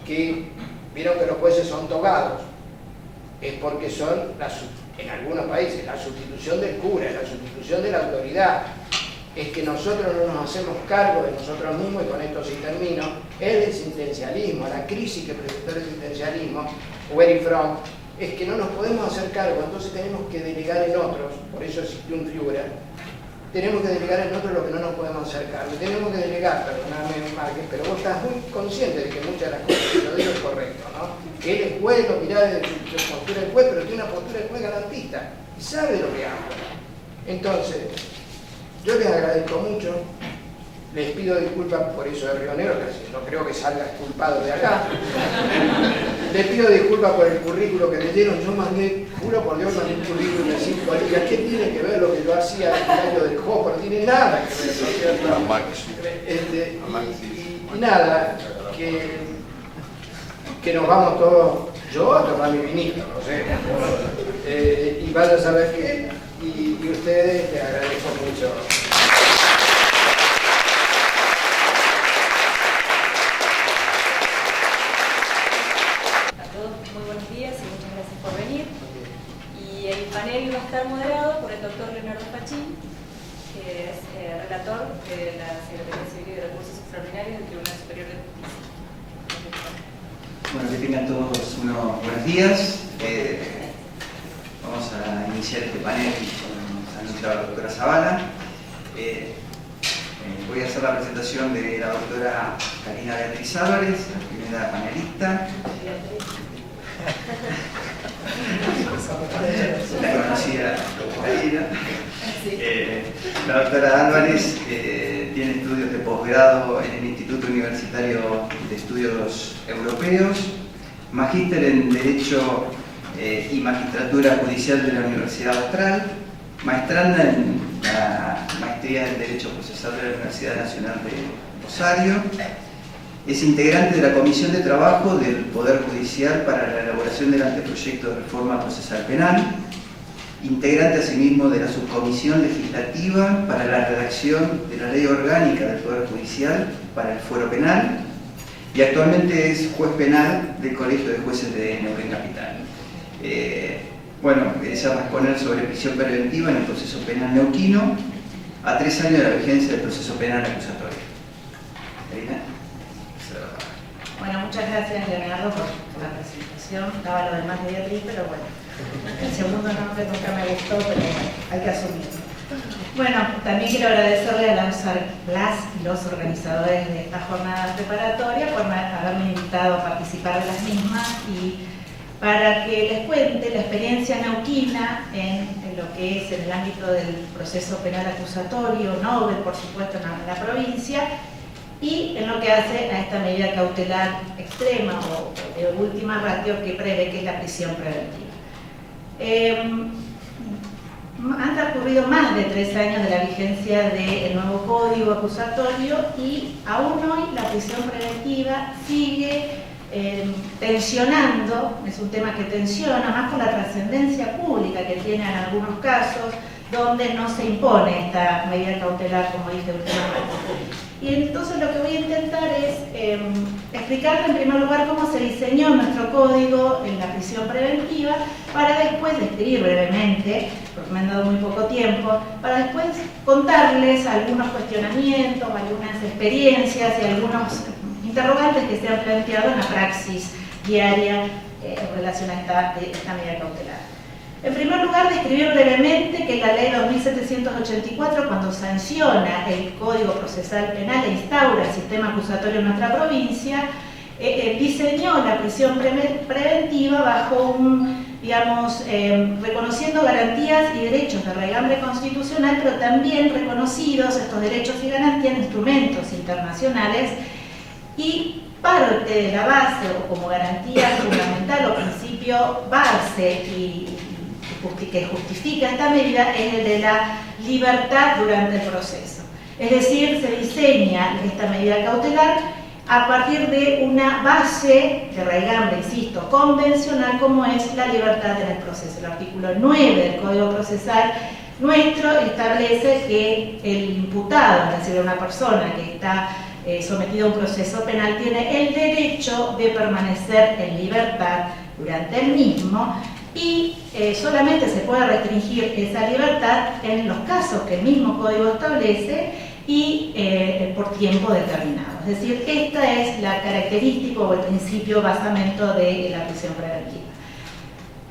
que vieron que los jueces son togados, es porque son, en algunos países, la sustitución del cura, la sustitución de la autoridad. Es que nosotros no nos hacemos cargo de nosotros mismos, y con esto sí termino, el existencialismo, la crisis que presentó el existencialismo, where it from, es que no nos podemos hacer cargo, entonces tenemos que delegar en otros, por eso existe un Führer, tenemos que delegar en otros lo que no nos podemos hacer cargo, tenemos que delegar, perdóname Márquez, pero vos estás muy consciente de que muchas de las cosas que yo digo es correcto, ¿no? Que él es juez, lo mirá desde su postura de juez, pero tiene una postura de juez garantista, y sabe de lo que habla. Entonces, yo les agradezco mucho, les pido disculpas por eso de Río Negro, que no creo que salga culpado de acá. Les pido disculpas por el currículo que leyeron. Yo mandé, juro por Dios, mandé un currículum de 5 líneas. ¿Qué tiene que ver lo que yo hacía el año del juego? No tiene nada que ver, ¿no es cierto? Y nada, que nos vamos todos, yo a tomar mi vinito, no sé, y vaya a saber qué, y ustedes les agradezco mucho. El panel va a estar moderado por el doctor Leonardo Pachín, que es relator de la Secretaría Civil y de Recursos Extraordinarios del Tribunal Superior de Justicia. Bueno, que tengan todos unos buenos días. Vamos a iniciar este panel con la doctora Zavala. Voy a hacer la presentación de la doctora Karina Beatriz Álvarez, la primera panelista. La conocida Karina. La doctora Álvarez tiene estudios de posgrado en el Instituto Universitario de Estudios Europeos, magíster en Derecho y Magistratura Judicial de la Universidad Austral, maestranda en la Maestría en Derecho Procesal de la Universidad Nacional de Rosario. Es integrante de la Comisión de Trabajo del Poder Judicial para la elaboración del anteproyecto de reforma procesal penal, integrante asimismo de la Subcomisión Legislativa para la redacción de la Ley Orgánica del Poder Judicial para el Fuero Penal y actualmente es juez penal del Colegio de Jueces de Neuquén Capital. Bueno, ella va a exponer sobre prisión preventiva en el proceso penal neuquino a 3 años de la vigencia del proceso penal acusatorio. Karina. Bueno, muchas gracias Leonardo por la presentación. Estaba lo demás de Beatriz, pero bueno, el segundo nombre nunca me gustó, pero bueno, hay que asumirlo. Bueno, también quiero agradecerle a las y los organizadores de esta jornada preparatoria por haberme invitado a participar de las mismas y para que les cuente la experiencia neuquina en lo que es en el ámbito del proceso penal acusatorio, novel, por supuesto, en la provincia, y en lo que hace a esta medida cautelar extrema o de última ratio que prevé, que es la prisión preventiva. Han transcurrido más de 3 años de la vigencia del nuevo código acusatorio y aún hoy la prisión preventiva sigue tensionando, es un tema que tensiona más por la trascendencia pública que tiene en algunos casos donde no se impone esta medida cautelar, como dije últimamente. Y entonces lo que voy a intentar es explicar en primer lugar cómo se diseñó nuestro código en la prisión preventiva, para después describir brevemente, porque me han dado muy poco tiempo, para después contarles algunos cuestionamientos, algunas experiencias y algunos interrogantes que se han planteado en la praxis diaria en relación a esta medida cautelar. En primer lugar, describir brevemente que la ley 2784, cuando sanciona el Código Procesal Penal e instaura el sistema acusatorio en nuestra provincia, diseñó la prisión preventiva bajo reconociendo garantías y derechos de raigambre constitucional, pero también reconocidos estos derechos y garantías en instrumentos internacionales, y parte de la base o como garantía fundamental o principio base que justifica esta medida es el de la libertad durante el proceso. Es decir, se diseña esta medida cautelar a partir de una base de raigambre, insisto, convencional, como es la libertad en el proceso. El artículo 9 del Código Procesal nuestro establece que el imputado, es decir, una persona que está sometido a un proceso penal tiene el derecho de permanecer en libertad durante el mismo y solamente se puede restringir esa libertad en los casos que el mismo código establece y por tiempo determinado. Es decir, esta es la característica o el principio basamento de la prisión preventiva.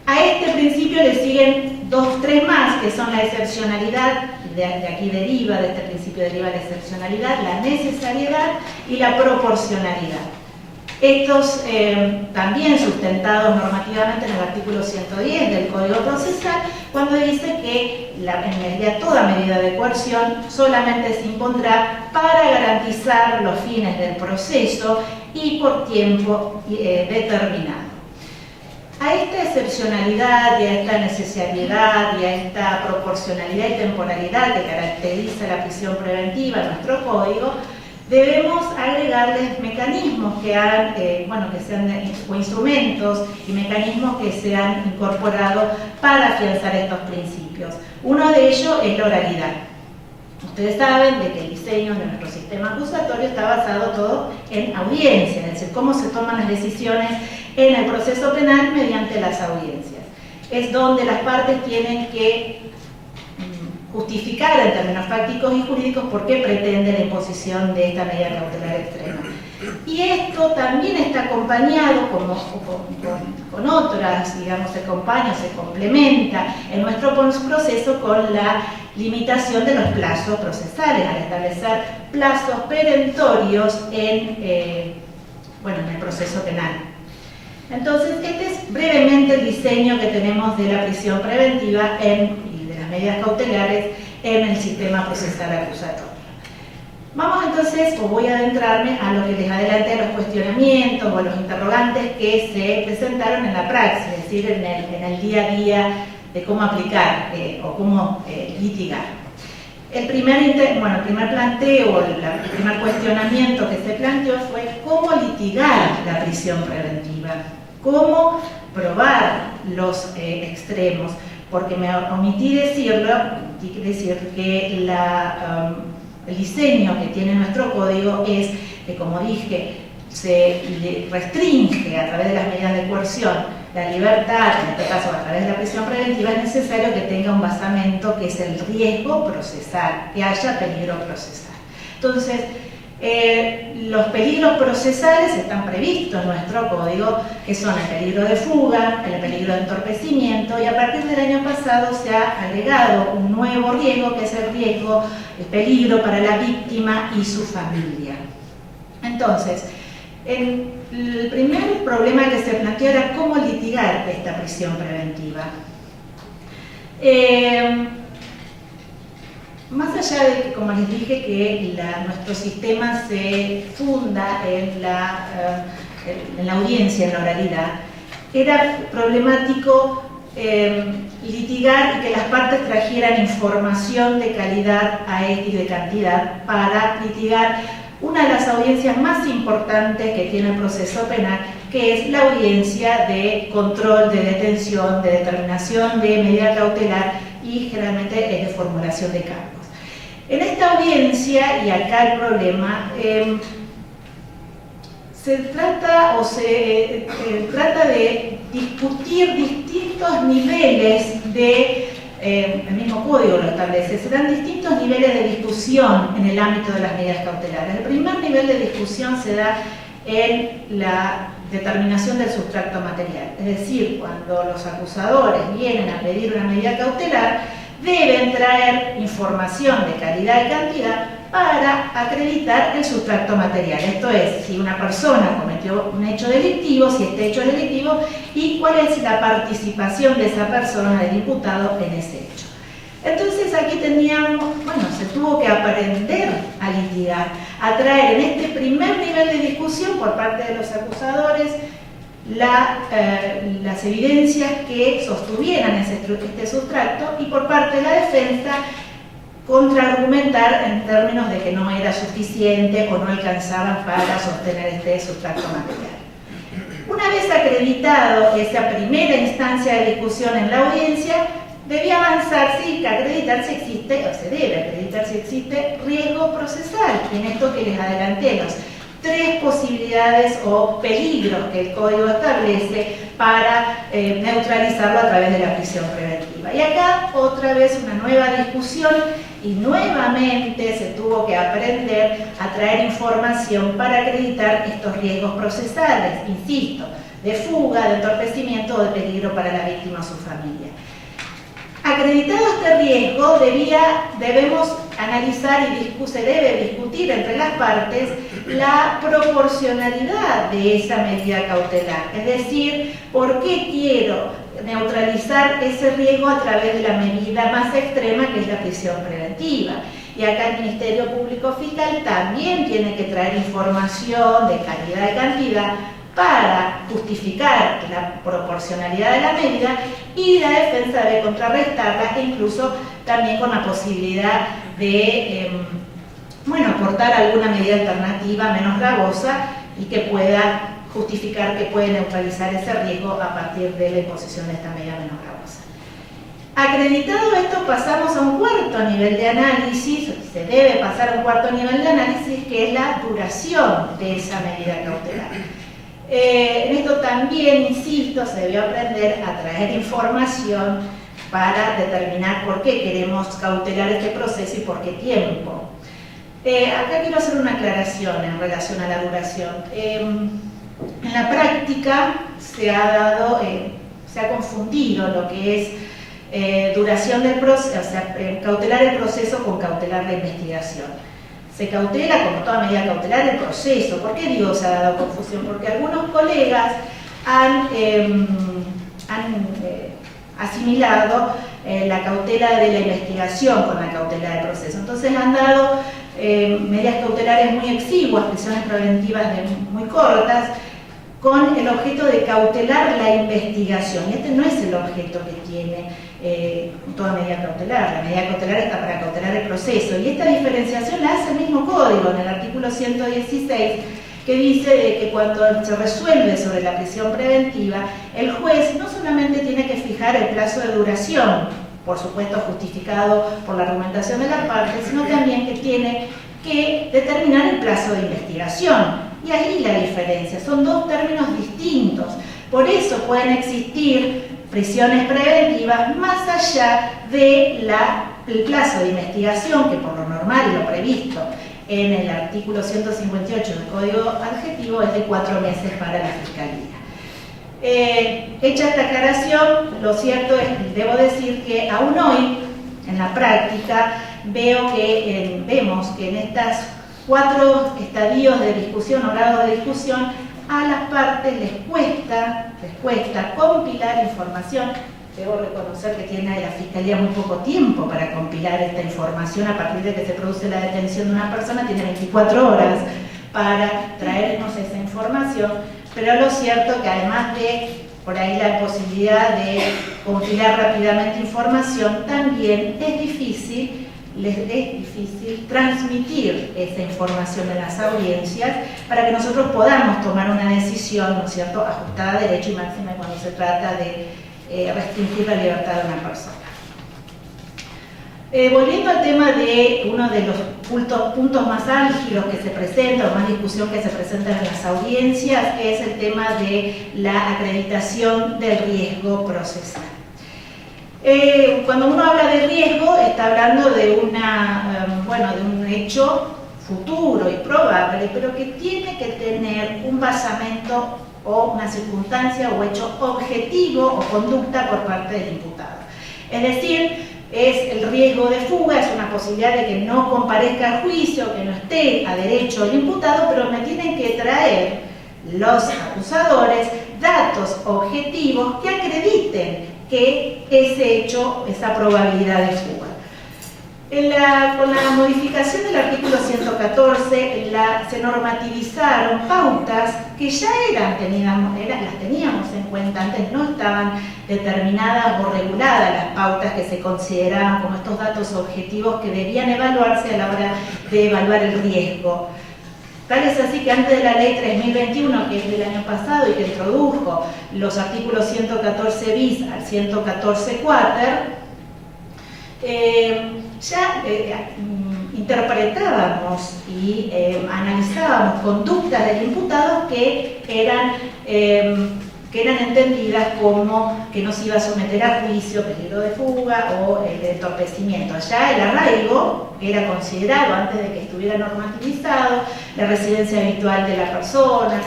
A este principio le siguen tres más, que son la excepcionalidad, de aquí deriva, de este principio deriva la excepcionalidad, la necesariedad y la proporcionalidad. Estos también sustentados normativamente en el artículo 110 del Código Procesal, cuando dice que toda medida de coerción solamente se impondrá para garantizar los fines del proceso y por tiempo determinado. A esta excepcionalidad y a esta necesariedad y a esta proporcionalidad y temporalidad que caracteriza la prisión preventiva en nuestro código, debemos agregarles mecanismos que hagan, o instrumentos y mecanismos que se han incorporado para afianzar estos principios. Uno de ellos es la oralidad. Ustedes saben de que el diseño de nuestro sistema acusatorio está basado todo en audiencia, es decir, cómo se toman las decisiones en el proceso penal mediante las audiencias. Es donde las partes tienen que justificar en términos fácticos y jurídicos por qué pretende la imposición de esta medida cautelar extrema. Y esto también está acompañado con otras, digamos, se acompaña, se complementa en nuestro proceso con la limitación de los plazos procesales, al establecer plazos perentorios en el proceso penal. Entonces, este es brevemente el diseño que tenemos de la prisión preventiva y de las medidas cautelares en el sistema procesal acusatorio. Vamos entonces, voy a adentrarme a lo que les adelanté, a los cuestionamientos o a los interrogantes que se presentaron en la praxis, es decir, en el día a día de cómo aplicar o cómo litigar. El primer planteo, el primer cuestionamiento que se planteó fue cómo litigar la prisión preventiva, cómo probar los extremos, porque me omití decir que el diseño que tiene nuestro código es que, como dije, se restringe a través de las medidas de coerción la libertad, en este caso a través de la prisión preventiva, es necesario que tenga un basamento que es el riesgo procesal, que haya peligro procesal. Entonces, los peligros procesales están previstos en nuestro código, que son el peligro de fuga, el peligro de entorpecimiento, y a partir del año pasado se ha agregado un nuevo riesgo, que es el peligro para la víctima y su familia. Entonces, el primer problema que se planteó era cómo litigar esta prisión preventiva. Más allá de que, como les dije, que nuestro sistema se funda en la audiencia, en la oralidad, era problemático litigar y que las partes trajeran información de calidad y de cantidad para litigar una de las audiencias más importantes que tiene el proceso penal, que es la audiencia de control, de detención, de determinación de medida cautelar y generalmente es de formulación de cargos. En esta audiencia, y acá el problema, se trata de discutir distintos niveles de, el mismo código lo establece, se dan distintos niveles de discusión en el ámbito de las medidas cautelares. El primer nivel de discusión se da en la determinación del sustrato material, es decir, cuando los acusadores vienen a pedir una medida cautelar, deben traer información de calidad y cantidad para acreditar el sustrato material. Esto es, si una persona cometió un hecho delictivo, si este hecho es delictivo y cuál es la participación de esa persona, del imputado, en ese hecho. Entonces aquí se tuvo que aprender a litigar, a traer en este primer nivel de discusión por parte de los acusadores las evidencias que sostuvieran este sustrato y por parte de la defensa contraargumentar en términos de que no era suficiente o no alcanzaban para sostener este sustrato material. Una vez acreditado esa primera instancia de discusión en la audiencia, debía avanzar, sí, que acreditar si existe, o se debe acreditar si existe riesgo procesal, en esto que les adelanté, los 3 posibilidades o peligros que el Código establece para neutralizarlo a través de la prisión preventiva. Y acá otra vez una nueva discusión y nuevamente se tuvo que aprender a traer información para acreditar estos riesgos procesales, insisto, de fuga, de entorpecimiento o de peligro para la víctima o su familia. Acreditado este riesgo, debemos analizar y se debe discutir entre las partes la proporcionalidad de esa medida cautelar. Es decir, ¿por qué quiero neutralizar ese riesgo a través de la medida más extrema que es la prisión preventiva? Y acá el Ministerio Público Fiscal también tiene que traer información de calidad y cantidad para justificar la proporcionalidad de la medida, y la defensa debe contrarrestarla, e incluso también con la posibilidad de aportar alguna medida alternativa menos gravosa y que pueda justificar que puede neutralizar ese riesgo a partir de la imposición de esta medida menos gravosa. Acreditado esto, pasamos a un cuarto nivel de análisis, se debe pasar a un cuarto nivel de análisis, que es la duración de esa medida cautelar. En esto también, insisto, se debió aprender a traer información para determinar por qué queremos cautelar este proceso y por qué tiempo. Acá quiero hacer una aclaración en relación a la duración. En la práctica se ha confundido lo que es duración del proceso, o sea, cautelar el proceso con cautelar la investigación. Se cautela, como toda medida cautelar, el proceso. ¿Por qué digo se ha dado confusión? Porque algunos colegas han asimilado la cautela de la investigación con la cautela del proceso. Entonces han dado medidas cautelares muy exiguas, prisiones preventivas muy cortas, con el objeto de cautelar la investigación. Y este no es el objeto que tiene toda medida cautelar. La medida cautelar está para cautelar el proceso. Y esta diferenciación la hace el mismo código en el artículo 116, que dice de que cuando se resuelve sobre la prisión preventiva, el juez no solamente tiene que fijar el plazo de duración, por supuesto justificado por la argumentación de las partes, sino también que tiene que determinar el plazo de investigación. Y ahí la diferencia, son 2 términos distintos. Por eso pueden existir prisiones preventivas más allá del plazo de investigación, que por lo normal y lo previsto en el artículo 158 del Código Adjetivo es de 4 meses para la Fiscalía. Hecha esta aclaración, lo cierto es que debo decir que aún hoy, en la práctica, vemos que en estos 4 estadios de discusión o grados de discusión, a las partes les cuesta compilar información. Debo reconocer que tiene la Fiscalía muy poco tiempo para compilar esta información. A partir de que se produce la detención de una persona, tiene 24 horas para traernos esa información, pero lo cierto es que además de por ahí la posibilidad de compilar rápidamente información, también es difícil transmitir esa información en las audiencias para que nosotros podamos tomar una decisión, ¿no es cierto?, ajustada a derecho y máxima cuando se trata de restringir la libertad de una persona. Volviendo al tema de uno de los puntos más álgidos que se presenta, o más discusión que se presenta en las audiencias, es el tema de la acreditación del riesgo procesal. Cuando uno habla de riesgo, está hablando de un hecho futuro y probable, pero que tiene que tener un basamento o una circunstancia o hecho objetivo o conducta por parte del imputado. Es decir, es el riesgo de fuga, es una posibilidad de que no comparezca al juicio, que no esté a derecho el imputado, pero me tienen que traer los acusadores datos objetivos que acrediten que ese hecho, esa probabilidad de fuga. Con la modificación del artículo 114 se normativizaron pautas que ya las teníamos en cuenta, antes no estaban determinadas o reguladas las pautas que se consideraban como estos datos objetivos que debían evaluarse a la hora de evaluar el riesgo. Tal es así que antes de la ley 3021, que es del año pasado y que introdujo los artículos 114 bis al 114 quater, interpretábamos y analizábamos conductas del imputado que eran entendidas como que no se iba a someter a juicio, peligro de fuga o de entorpecimiento. Ya el arraigo era considerado, antes de que estuviera normativizado, la residencia habitual de la persona,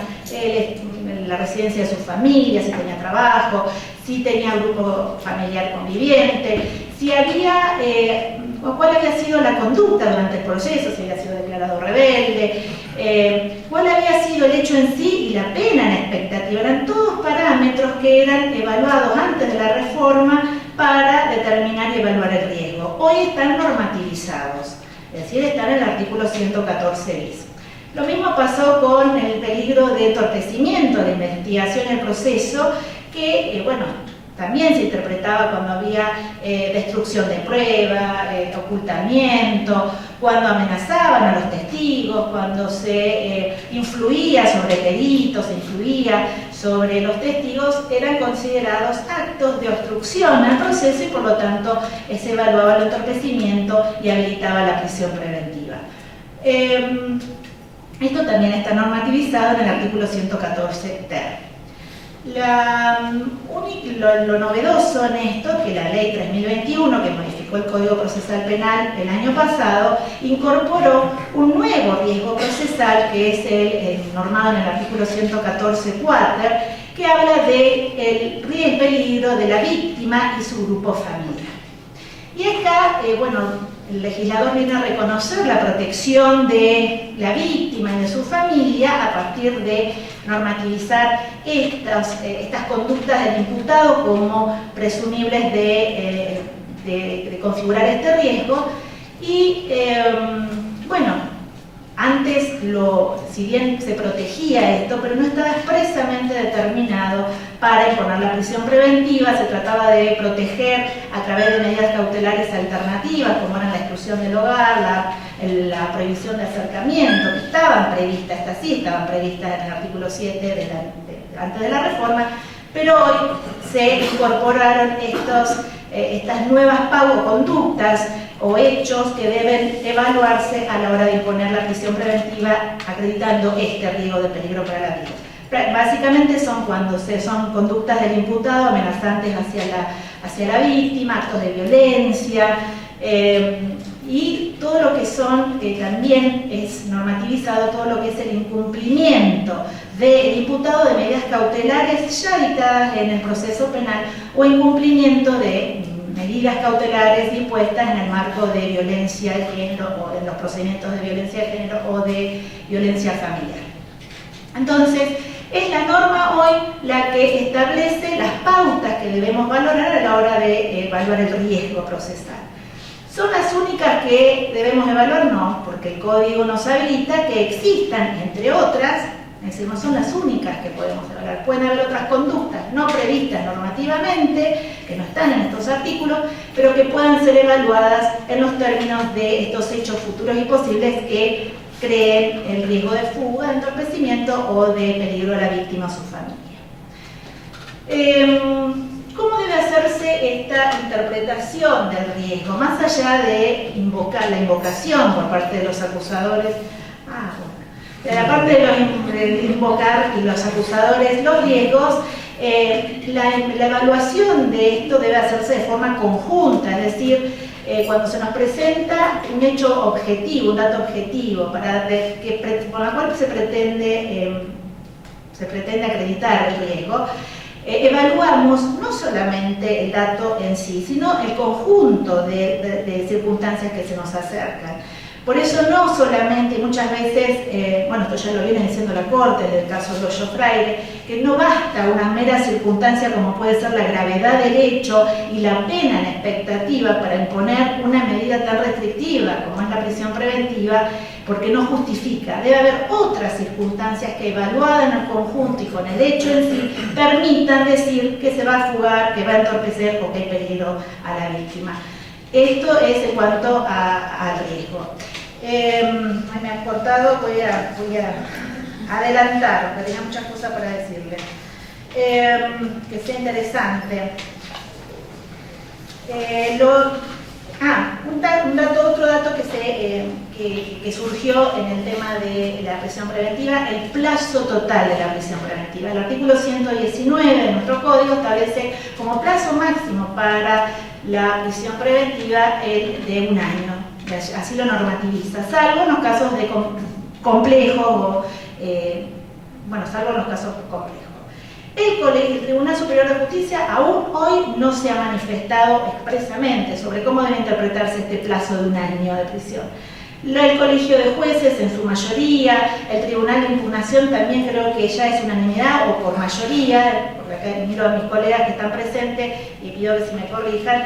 la residencia de su familia, si tenía trabajo, si tenía grupo familiar conviviente, si había, cuál había sido la conducta durante el proceso, si había sido declarado rebelde, cuál había sido el hecho en sí y la pena en expectativa. Eran todos parámetros que eran evaluados antes de la reforma para determinar y evaluar el riesgo. Hoy están normativizados, es decir, están en el artículo 114 bis. Lo mismo pasó con el peligro de entorpecimiento de investigación y el proceso, que, bueno, también se interpretaba cuando había destrucción de prueba, ocultamiento, cuando amenazaban a los testigos, cuando se influía sobre peritos, se influía sobre los testigos, eran considerados actos de obstrucción al proceso y por lo tanto se evaluaba el entorpecimiento y habilitaba la prisión preventiva. Esto también está normativizado en el artículo 114 ter. Lo novedoso en esto, que la ley 3021, que modificó el Código Procesal Penal el año pasado, incorporó un nuevo riesgo procesal, que es el normado en el artículo 114 cuater, que habla del peligro de la víctima y su grupo familiar. Y acá, bueno, el legislador viene a reconocer la protección de la víctima y de su familia a partir de normativizar estas conductas del imputado como presumibles de configurar este riesgo. Y bueno, antes, si bien se protegía esto, pero no estaba expresamente determinado para imponer la prisión preventiva, se trataba de proteger a través de medidas cautelares alternativas, como eran la exclusión del hogar, la prohibición de acercamiento, que estaban previstas, estas sí estaban previstas en el artículo 7 antes de la reforma, pero hoy se incorporaron estas nuevas conductas o hechos que deben evaluarse a la hora de imponer la prisión preventiva, acreditando este riesgo de peligro para la vida. Básicamente son cuando son conductas del imputado amenazantes hacia la víctima, actos de violencia, y todo lo que son, también es normativizado todo lo que es el incumplimiento del imputado de medidas cautelares ya dictadas en el proceso penal o incumplimiento de medidas cautelares dispuestas en el marco de violencia de género o en los procedimientos de violencia de género o de violencia familiar. Entonces, es la norma hoy la que establece las pautas que debemos valorar a la hora de evaluar el riesgo procesal. ¿Son las únicas que debemos evaluar? No, porque el código nos habilita que existan, entre otras, es decir, no son las únicas que podemos evaluar. Pueden haber otras conductas no previstas normativamente, que no están en estos artículos, pero que puedan ser evaluadas en los términos de estos hechos futuros y posibles que creen el riesgo de fuga, de entorpecimiento o de peligro a la víctima o su familia. ¿Cómo debe hacerse esta interpretación del riesgo? Más allá de la invocación por parte de los acusadores, de la parte de invocar y los acusadores los riesgos, la evaluación de esto debe hacerse de forma conjunta, es decir, cuando se nos presenta un hecho objetivo, un dato objetivo, con la cual se pretende acreditar el riesgo, evaluamos no solamente el dato en sí, sino el conjunto de circunstancias que se nos acercan. Por eso no solamente, muchas veces, bueno, esto ya lo viene diciendo la Corte del caso de Loyo Freire, que no basta una mera circunstancia como puede ser la gravedad del hecho y la pena en expectativa para imponer una medida tan restrictiva como es la prisión preventiva, porque no justifica. Debe haber otras circunstancias que, evaluadas en el conjunto y con el hecho en sí, permitan decir que se va a fugar, que va a entorpecer o que hay peligro a la víctima. Esto es en cuanto al riesgo. Me han cortado, voy a adelantar, porque tenía muchas cosas para decirle. Que sea interesante. Otro dato que surgió en el tema de la prisión preventiva, el plazo total de la prisión preventiva. El artículo 119 de nuestro código establece como plazo máximo para la prisión preventiva el de 1 año, así lo normativiza, salvo en los casos de complejos, salvo en los casos complejos. El Tribunal Superior de Justicia aún hoy no se ha manifestado expresamente sobre cómo debe interpretarse este plazo de 1 año de prisión. El Colegio de Jueces en su mayoría, el Tribunal de Impugnación también creo que ya es unanimidad o por mayoría, porque acá miro a mis colegas que están presentes y pido que se me corrijan,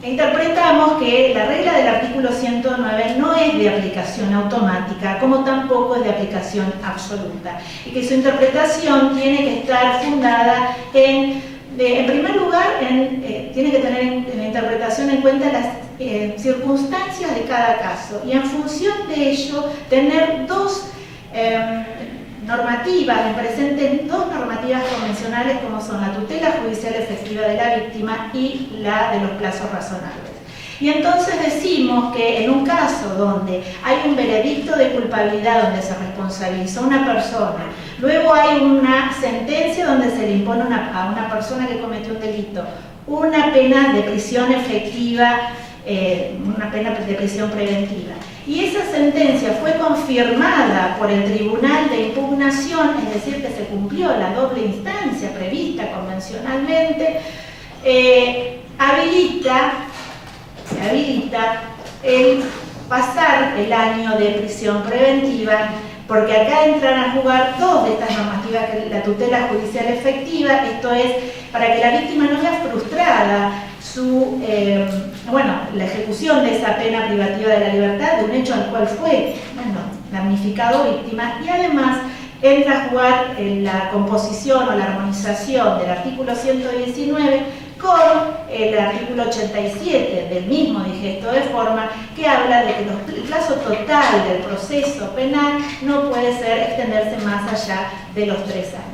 interpretamos que la regla del artículo 109 no es de aplicación automática, como tampoco es de aplicación absoluta, y que su interpretación tiene que estar fundada en primer lugar, tiene que tener en la interpretación en cuenta las circunstancias de cada caso, y en función de ello tener dos normativas, presenten dos normativas convencionales como son la tutela judicial efectiva de la víctima y la de los plazos razonables. Y entonces decimos que en un caso donde hay un veredicto de culpabilidad donde se responsabiliza a una persona, luego hay una sentencia donde se le impone a una persona que cometió un delito una pena de prisión efectiva, una pena de prisión preventiva, y esa sentencia fue confirmada por el Tribunal de Impugnación, es decir, que se cumplió la doble instancia prevista convencionalmente, se habilita el pasar el año de prisión preventiva, porque acá entran a jugar dos de estas normativas, que es la tutela judicial efectiva, esto es, para que la víctima no vea frustrada la ejecución de esa pena privativa de la libertad, de un hecho al cual fue damnificado víctima, y además entra a jugar en la composición o la armonización del artículo 119 con el artículo 87 del mismo digesto de forma, que habla de que el plazo total del proceso penal no puede extenderse más allá de los 3 años.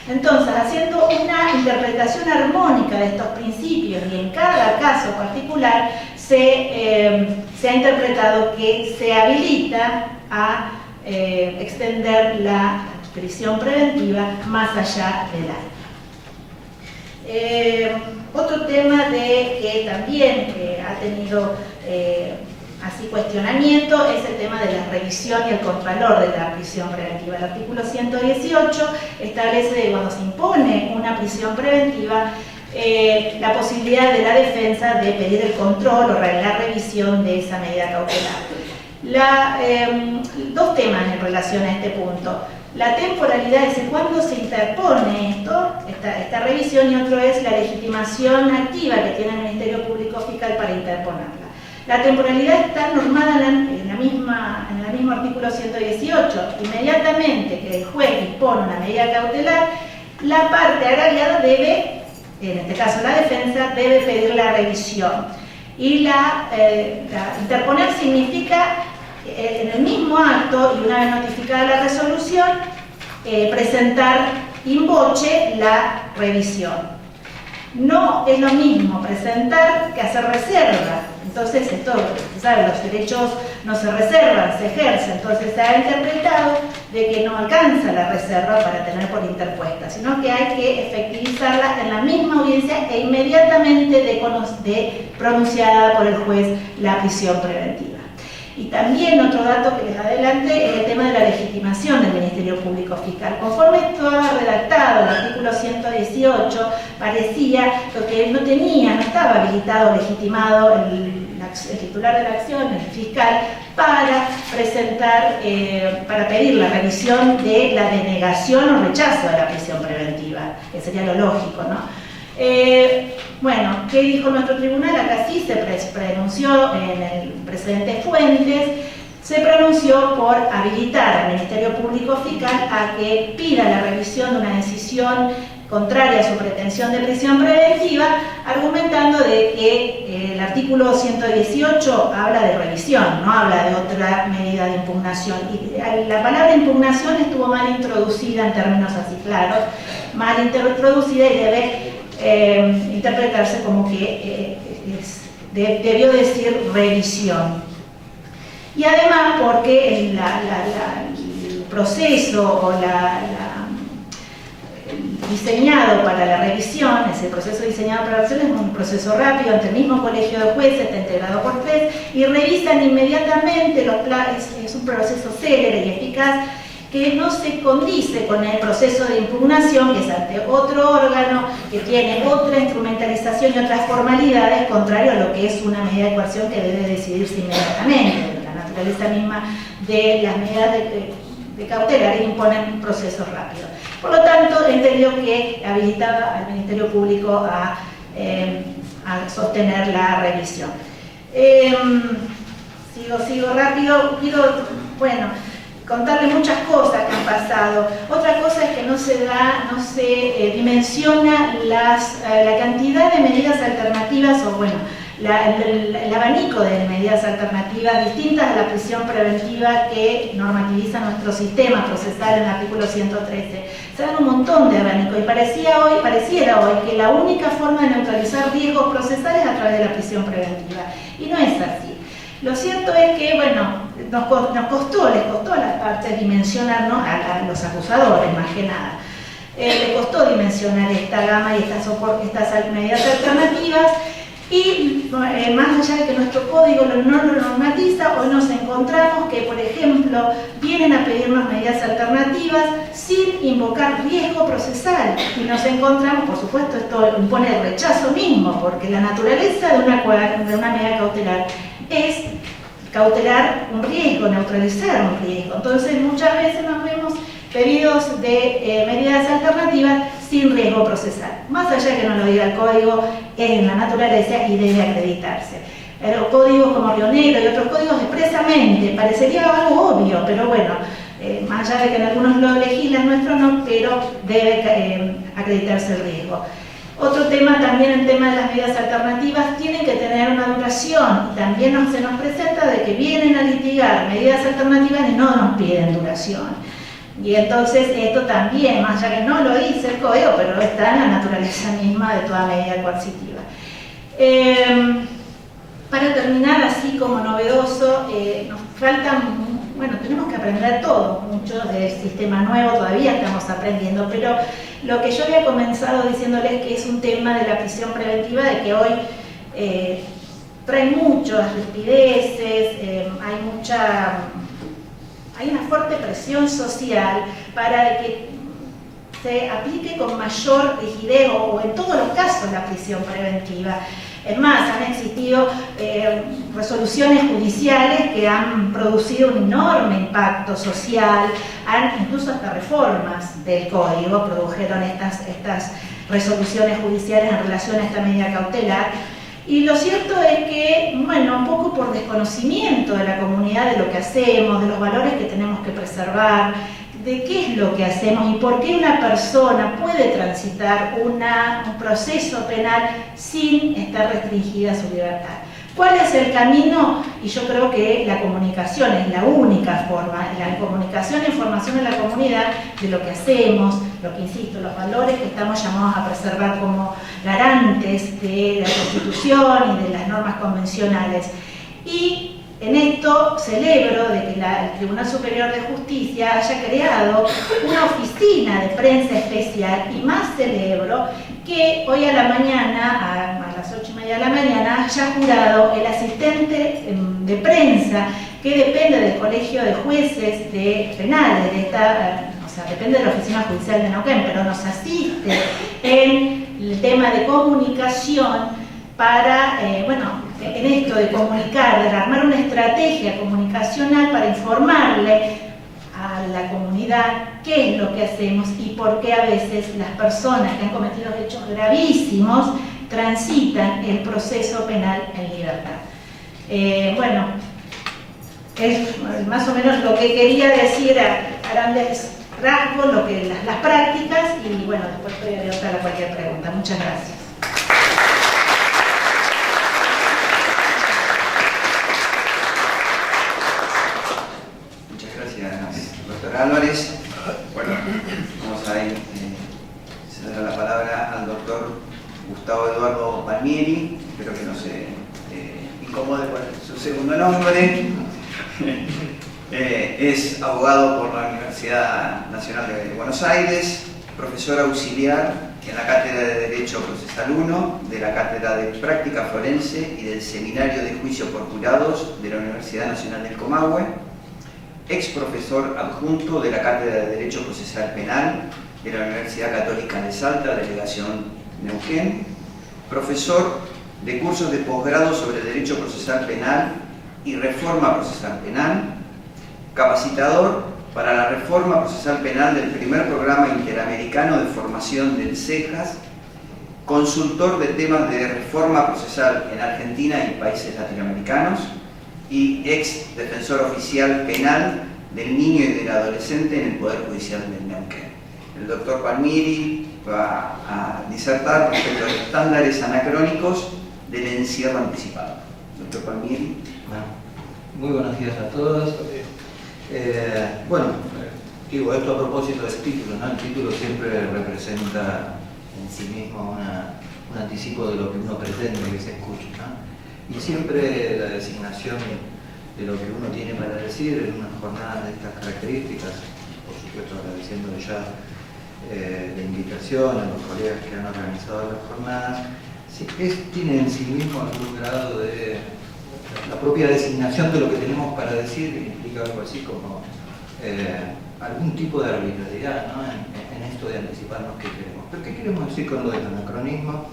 Entonces, haciendo una interpretación armónica de estos principios y en cada caso particular, se ha interpretado que se habilita a extender la prisión preventiva más allá del año. Otro tema que también ha tenido así cuestionamiento es el tema de la revisión y el contralor de la prisión preventiva. El artículo 118 establece que cuando se impone una prisión preventiva, la posibilidad de la defensa de pedir el control o la revisión de esa medida cautelar. Dos temas en relación a este punto. La temporalidad es cuándo se interpone esta revisión, y otro es la legitimación activa que tiene el Ministerio Público Fiscal para interponerla. La temporalidad está normada en el mismo artículo 118. Inmediatamente que el juez dispone una medida cautelar, la parte agraviada debe, en este caso la defensa, debe pedir la revisión. Y interponer significa en el mismo acto, y una vez notificada la resolución, presentar in voce la revisión. No es lo mismo presentar que hacer reserva. Entonces, esto, ¿sabe? Los derechos no se reservan, se ejercen. Entonces, se ha interpretado de que no alcanza la reserva para tener por interpuesta, sino que hay que efectivizarla en la misma audiencia e inmediatamente pronunciada por el juez la prisión preventiva. Y también otro dato que les adelante es el tema de la legitimación del Ministerio Público Fiscal. Conforme estaba redactado el artículo 118, parecía que no estaba habilitado, legitimado el titular de la acción, el fiscal, para presentar, para pedir la revisión de la denegación o rechazo de la prisión preventiva, que sería lo lógico, ¿no? ¿Qué dijo nuestro tribunal? Acá sí se pronunció en el precedente Fuentes, se pronunció por habilitar al Ministerio Público Fiscal a que pida la revisión de una decisión contraria a su pretensión de prisión preventiva, argumentando de que el artículo 118 habla de revisión, no habla de otra medida de impugnación. Y la palabra impugnación estuvo mal introducida en términos así claros, mal introducida, y debe interpretarse como que debió decir revisión. Y además porque el proceso o diseñado para la revisión, ese proceso diseñado para la revisión es un proceso rápido ante el mismo colegio de jueces, está integrado por 3 y revisan inmediatamente los planes. Es un proceso célere y eficaz que no se condice con el proceso de impugnación, que es ante otro órgano que tiene otra instrumentalización y otras formalidades, contrario a lo que es una medida de coerción que debe decidirse inmediatamente. La naturaleza misma de las medidas de cautelares imponen procesos rápidos. Por lo tanto, entendió que habilitaba al Ministerio Público a sostener la revisión. Sigo rápido. Quiero, contarle muchas cosas que han pasado. Otra cosa es que no se dimensiona la cantidad de medidas alternativas o el abanico de medidas alternativas distintas a la prisión preventiva que normativiza nuestro sistema procesal en el artículo 113. Se dan un montón de abanicos y pareciera hoy que la única forma de neutralizar riesgos procesales es a través de la prisión preventiva. Y no es así. Lo cierto es que, les costó a las partes dimensionar, ¿no? a los acusadores más que nada. Les costó dimensionar esta gama y estas medidas alternativas. Y más allá de que nuestro código no lo normatiza, hoy nos encontramos que, por ejemplo, vienen a pedirnos medidas alternativas sin invocar riesgo procesal. Y nos encontramos, por supuesto, esto impone el rechazo mismo, porque la naturaleza de una medida cautelar es cautelar un riesgo, neutralizar un riesgo. Entonces, muchas veces nos vemos pedidos de medidas alternativas sin riesgo procesal. Más allá de que no lo diga el código, es en la naturaleza y debe acreditarse. Pero códigos como Río Negro y otros códigos expresamente, parecería algo obvio, pero más allá de que en algunos lo legislan, nuestro no, pero debe acreditarse el riesgo. Otro tema también, el tema de las medidas alternativas, tienen que tener una duración. Y también se nos presenta de que vienen a litigar medidas alternativas y no nos piden duración. Y entonces esto también, más allá que no lo dice el código, pero está en la naturaleza misma de toda medida coercitiva. Para terminar, así como novedoso, nos faltan, tenemos que aprender todo, mucho del sistema nuevo, todavía estamos aprendiendo, pero lo que yo había comenzado diciéndoles que es un tema de la prisión preventiva, de que hoy trae muchas rispideces, hay una fuerte presión social para que se aplique con mayor rigidez o en todos los casos la prisión preventiva. Es más, han existido resoluciones judiciales que han producido un enorme impacto social, incluso hasta reformas del código produjeron estas resoluciones judiciales en relación a esta medida cautelar. Y lo cierto es que, un poco por desconocimiento de la comunidad de lo que hacemos, de los valores que tenemos que preservar, de qué es lo que hacemos y por qué una persona puede transitar un proceso penal sin estar restringida su libertad. ¿Cuál es el camino? Y yo creo que la comunicación es la única forma, la comunicación e información en la comunidad de lo que hacemos, lo que insisto, los valores que estamos llamados a preservar como garantes de la Constitución y de las normas convencionales. Y en esto celebro de que el Tribunal Superior de Justicia haya creado una oficina de prensa especial y más celebro que hoy a la mañana, a las 8:30 de la mañana, haya jurado el asistente de prensa que depende del Colegio de Jueces de Penales, depende de la Oficina Judicial de Neuquén, pero nos asiste en el tema de comunicación para, en esto de comunicar, de armar una estrategia comunicacional para informarle a la comunidad qué es lo que hacemos y por qué a veces las personas que han cometido hechos gravísimos transitan el proceso penal en libertad. Es más o menos lo que quería decir a grandes rasgos, las prácticas, y después estoy abierta a cualquier pregunta. Muchas gracias. Doctora Álvarez, vamos a ir ceder la palabra al doctor Gustavo Eduardo Palmieri. Espero que no se incomode por su segundo nombre. Es abogado por la Universidad Nacional de Buenos Aires, profesor auxiliar en la Cátedra de Derecho Procesal 1, de la Cátedra de Práctica Forense y del Seminario de Juicio por Jurados de la Universidad Nacional del Comahue, ex profesor adjunto de la Cátedra de Derecho Procesal Penal de la Universidad Católica de Salta, Delegación Neuquén, profesor de cursos de posgrado sobre Derecho Procesal Penal y Reforma Procesal Penal, capacitador para la Reforma Procesal Penal del primer programa interamericano de formación del CEJAS, consultor de temas de reforma procesal en Argentina y países latinoamericanos y ex defensor oficial penal del niño y del adolescente en el Poder Judicial del Neuquén. El doctor Palmieri va a disertar respecto a los estándares anacrónicos del encierro anticipado. Doctor Palmieri. Bueno, muy buenos días a todos. Digo esto a propósito del título, ¿no? El título siempre representa en sí mismo un anticipo de lo que uno pretende que se escuche, ¿no? Y siempre la designación de lo que uno tiene para decir en una jornada de estas características, por supuesto agradeciéndole ya la invitación a los colegas que han organizado las jornadas, tiene en sí mismo algún grado de la propia designación de lo que tenemos para decir, que implica algo así como algún tipo de arbitrariedad, ¿no? en esto de anticiparnos qué queremos. ¿Pero qué queremos decir con lo del anacronismo?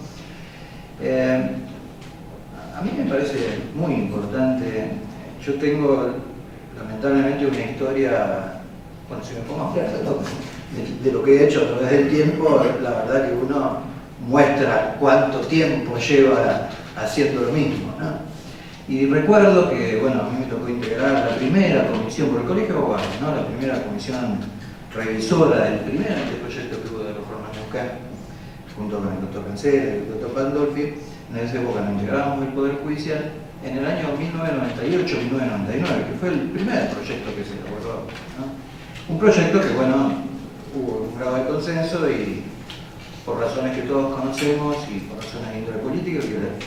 A mí me parece muy importante. Yo tengo lamentablemente una historia, bueno, si me pongo a hablar de lo que he hecho a través del tiempo, la verdad que uno muestra cuánto tiempo lleva haciendo lo mismo, ¿no? Y recuerdo que, bueno, a mí me tocó integrar la primera comisión por el Colegio de Abogados, ¿no? La primera comisión revisora del primer anteproyecto que hubo de reforma en Neuquén, junto con el doctor Cancela y el doctor Pandolfi. En esa época nos integramos el Poder Judicial en el año 1998-1999, que fue el primer proyecto que se elaboró, ¿no? Un proyecto que, bueno, hubo un grado de consenso y por razones que todos conocemos y por razones de índole política, que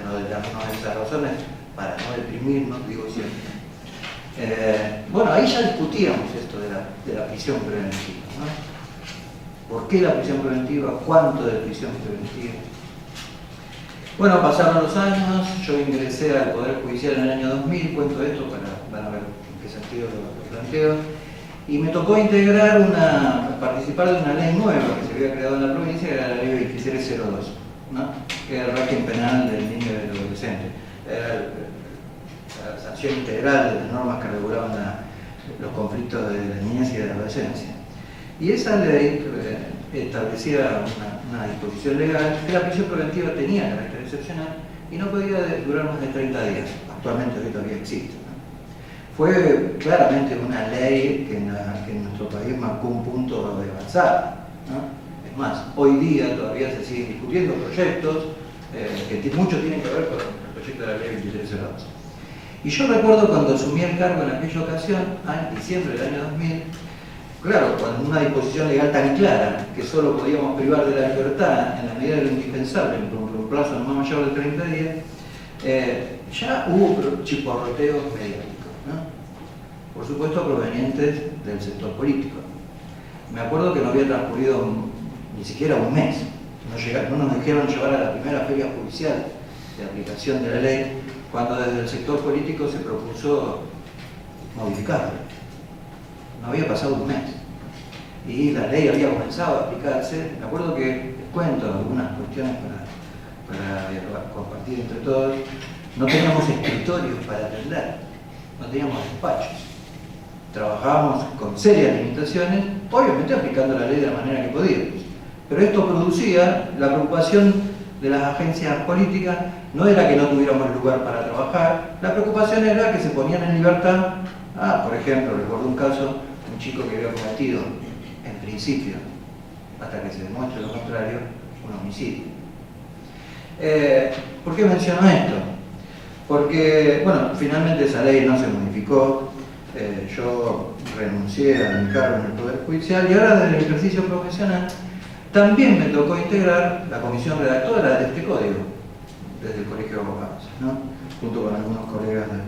no determinamos esas razones para no deprimirnos, digo siempre. Bueno, ahí ya discutíamos esto de la prisión preventiva, ¿no? ¿Por qué la prisión preventiva? ¿Cuánto de prisión preventiva? Bueno, pasaron los años, yo ingresé al Poder Judicial en el año 2000, cuento esto para ver en qué sentido lo planteo, y me tocó participar de una ley nueva que se había creado en la provincia, que era la ley 2302, ¿no? Que era el régimen penal del niño y del adolescente. Era la sanción integral de las normas que regulaban los conflictos de la niñez y de la adolescencia. Y esa ley establecía una disposición legal que la prisión preventiva tenía carácter excepcional y no podía durar más de 30 días. Actualmente hoy todavía existe, ¿no? Fue claramente una ley que en nuestro país marcó un punto de avanzada, ¿no? Es más, hoy día todavía se siguen discutiendo proyectos que mucho tienen que ver con el proyecto de la ley 2302. Y yo recuerdo cuando asumí el cargo en aquella ocasión, en diciembre del año 2000, claro, con una disposición legal tan clara que solo podíamos privar de la libertad en la medida de lo indispensable por un plazo no mayor de 30 días, ya hubo chisporroteos mediáticos, ¿no? Por supuesto provenientes del sector político. Me acuerdo que no había transcurrido ni siquiera un mes, no nos dijeron llevar a la primera feria judicial de aplicación de la ley, cuando desde el sector político se propuso modificarla. No había pasado un mes y la ley había comenzado a aplicarse. Me acuerdo que les cuento algunas cuestiones para compartir entre todos. No teníamos escritorios para atender, no teníamos despachos. Trabajábamos con serias limitaciones, obviamente aplicando la ley de la manera que podíamos. Pero esto producía la preocupación de las agencias políticas. No era que no tuviéramos lugar para trabajar, la preocupación era que se ponían en libertad. Por ejemplo, recuerdo un caso, un chico que había cometido, en principio, hasta que se demuestre lo contrario, un homicidio. ¿Por qué menciono esto? Porque, bueno, finalmente esa ley no se modificó, yo renuncié a mi cargo en el Poder Judicial y ahora desde el ejercicio profesional también me tocó integrar la comisión redactora de este código, desde el Colegio de Abogados, ¿no? junto con algunos colegas del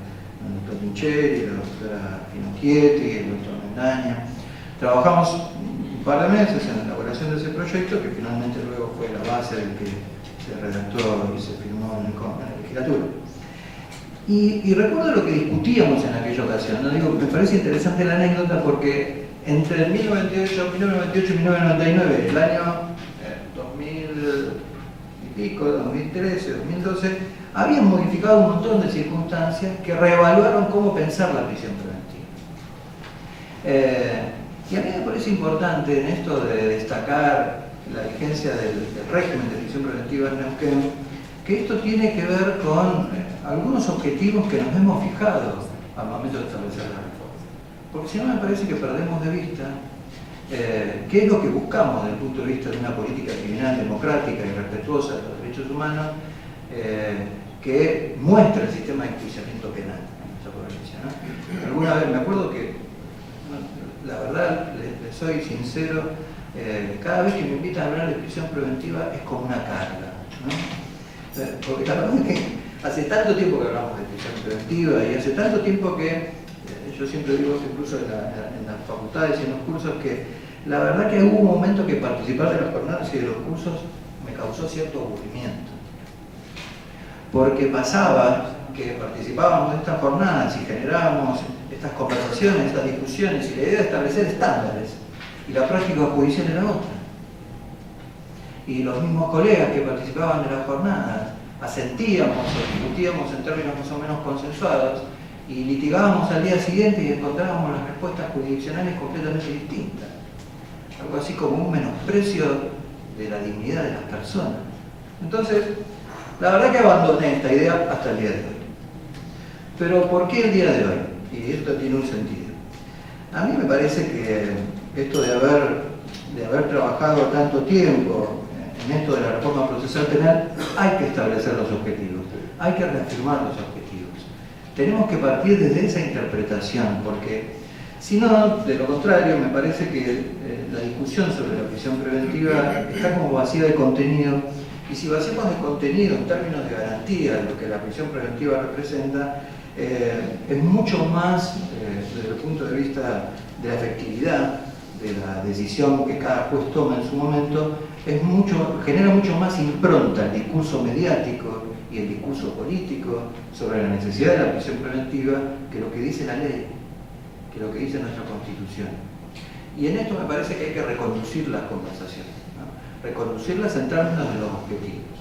doctor Pincheri, la doctora Finocchietti, el doctor Mendaña. Trabajamos un par de meses en la elaboración de ese proyecto, que finalmente luego fue la base del que se redactó y se firmó en la legislatura. Y recuerdo lo que discutíamos en aquella ocasión, ¿no? Digo, me parece interesante la anécdota porque entre 1998 y 1999, el año 2000 y pico, 2013, 2012, habían modificado un montón de circunstancias que reevaluaron cómo pensar la prisión preventiva. Y a mí me parece importante en esto de destacar la vigencia del régimen de prisión preventiva en Neuquén, que esto tiene que ver con algunos objetivos que nos hemos fijado al momento de establecer la reforma. Porque si no me parece que perdemos de vista qué es lo que buscamos desde el punto de vista de una política criminal democrática y respetuosa de los derechos humanos que muestra el sistema de enjuiciamiento penal en nuestra provincia, ¿no? Alguna vez me acuerdo que, la verdad, les soy sincero, cada vez que me invitan a hablar de prisión preventiva es como una carga, ¿no? Porque la verdad es que hace tanto tiempo que hablamos de prisión preventiva y hace tanto tiempo que, yo siempre digo incluso en las facultades y en los cursos, que la verdad que hubo un momento que participar de las jornadas y de los cursos me causó cierto aburrimiento. Porque pasaba que participábamos de estas jornadas y generábamos estas conversaciones, estas discusiones, y la idea de establecer estándares, y la práctica judicial era otra. Y los mismos colegas que participaban de las jornadas asentíamos o discutíamos en términos más o menos consensuados y litigábamos al día siguiente y encontrábamos las respuestas jurisdiccionales completamente distintas. Algo así como un menosprecio de la dignidad de las personas. Entonces, la verdad que abandoné esta idea hasta el día de hoy. Pero ¿por qué el día de hoy? Y esto tiene un sentido. A mí me parece que esto de haber trabajado tanto tiempo en esto de la reforma procesal penal, hay que establecer los objetivos, hay que reafirmar los objetivos. Tenemos que partir desde esa interpretación, porque si no, de lo contrario, me parece que la discusión sobre la prisión preventiva está como vacía de contenido, y si vaciamos de contenido en términos de garantía de lo que la prisión preventiva representa, es mucho más, desde el punto de vista de la efectividad de la decisión que cada juez toma en su momento, genera mucho más impronta el discurso mediático y el discurso político sobre la necesidad de la prisión preventiva que lo que dice la ley, que lo que dice nuestra Constitución. Y en esto me parece que hay que reconducir las conversaciones, ¿no? Reconducirlas en términos de los objetivos.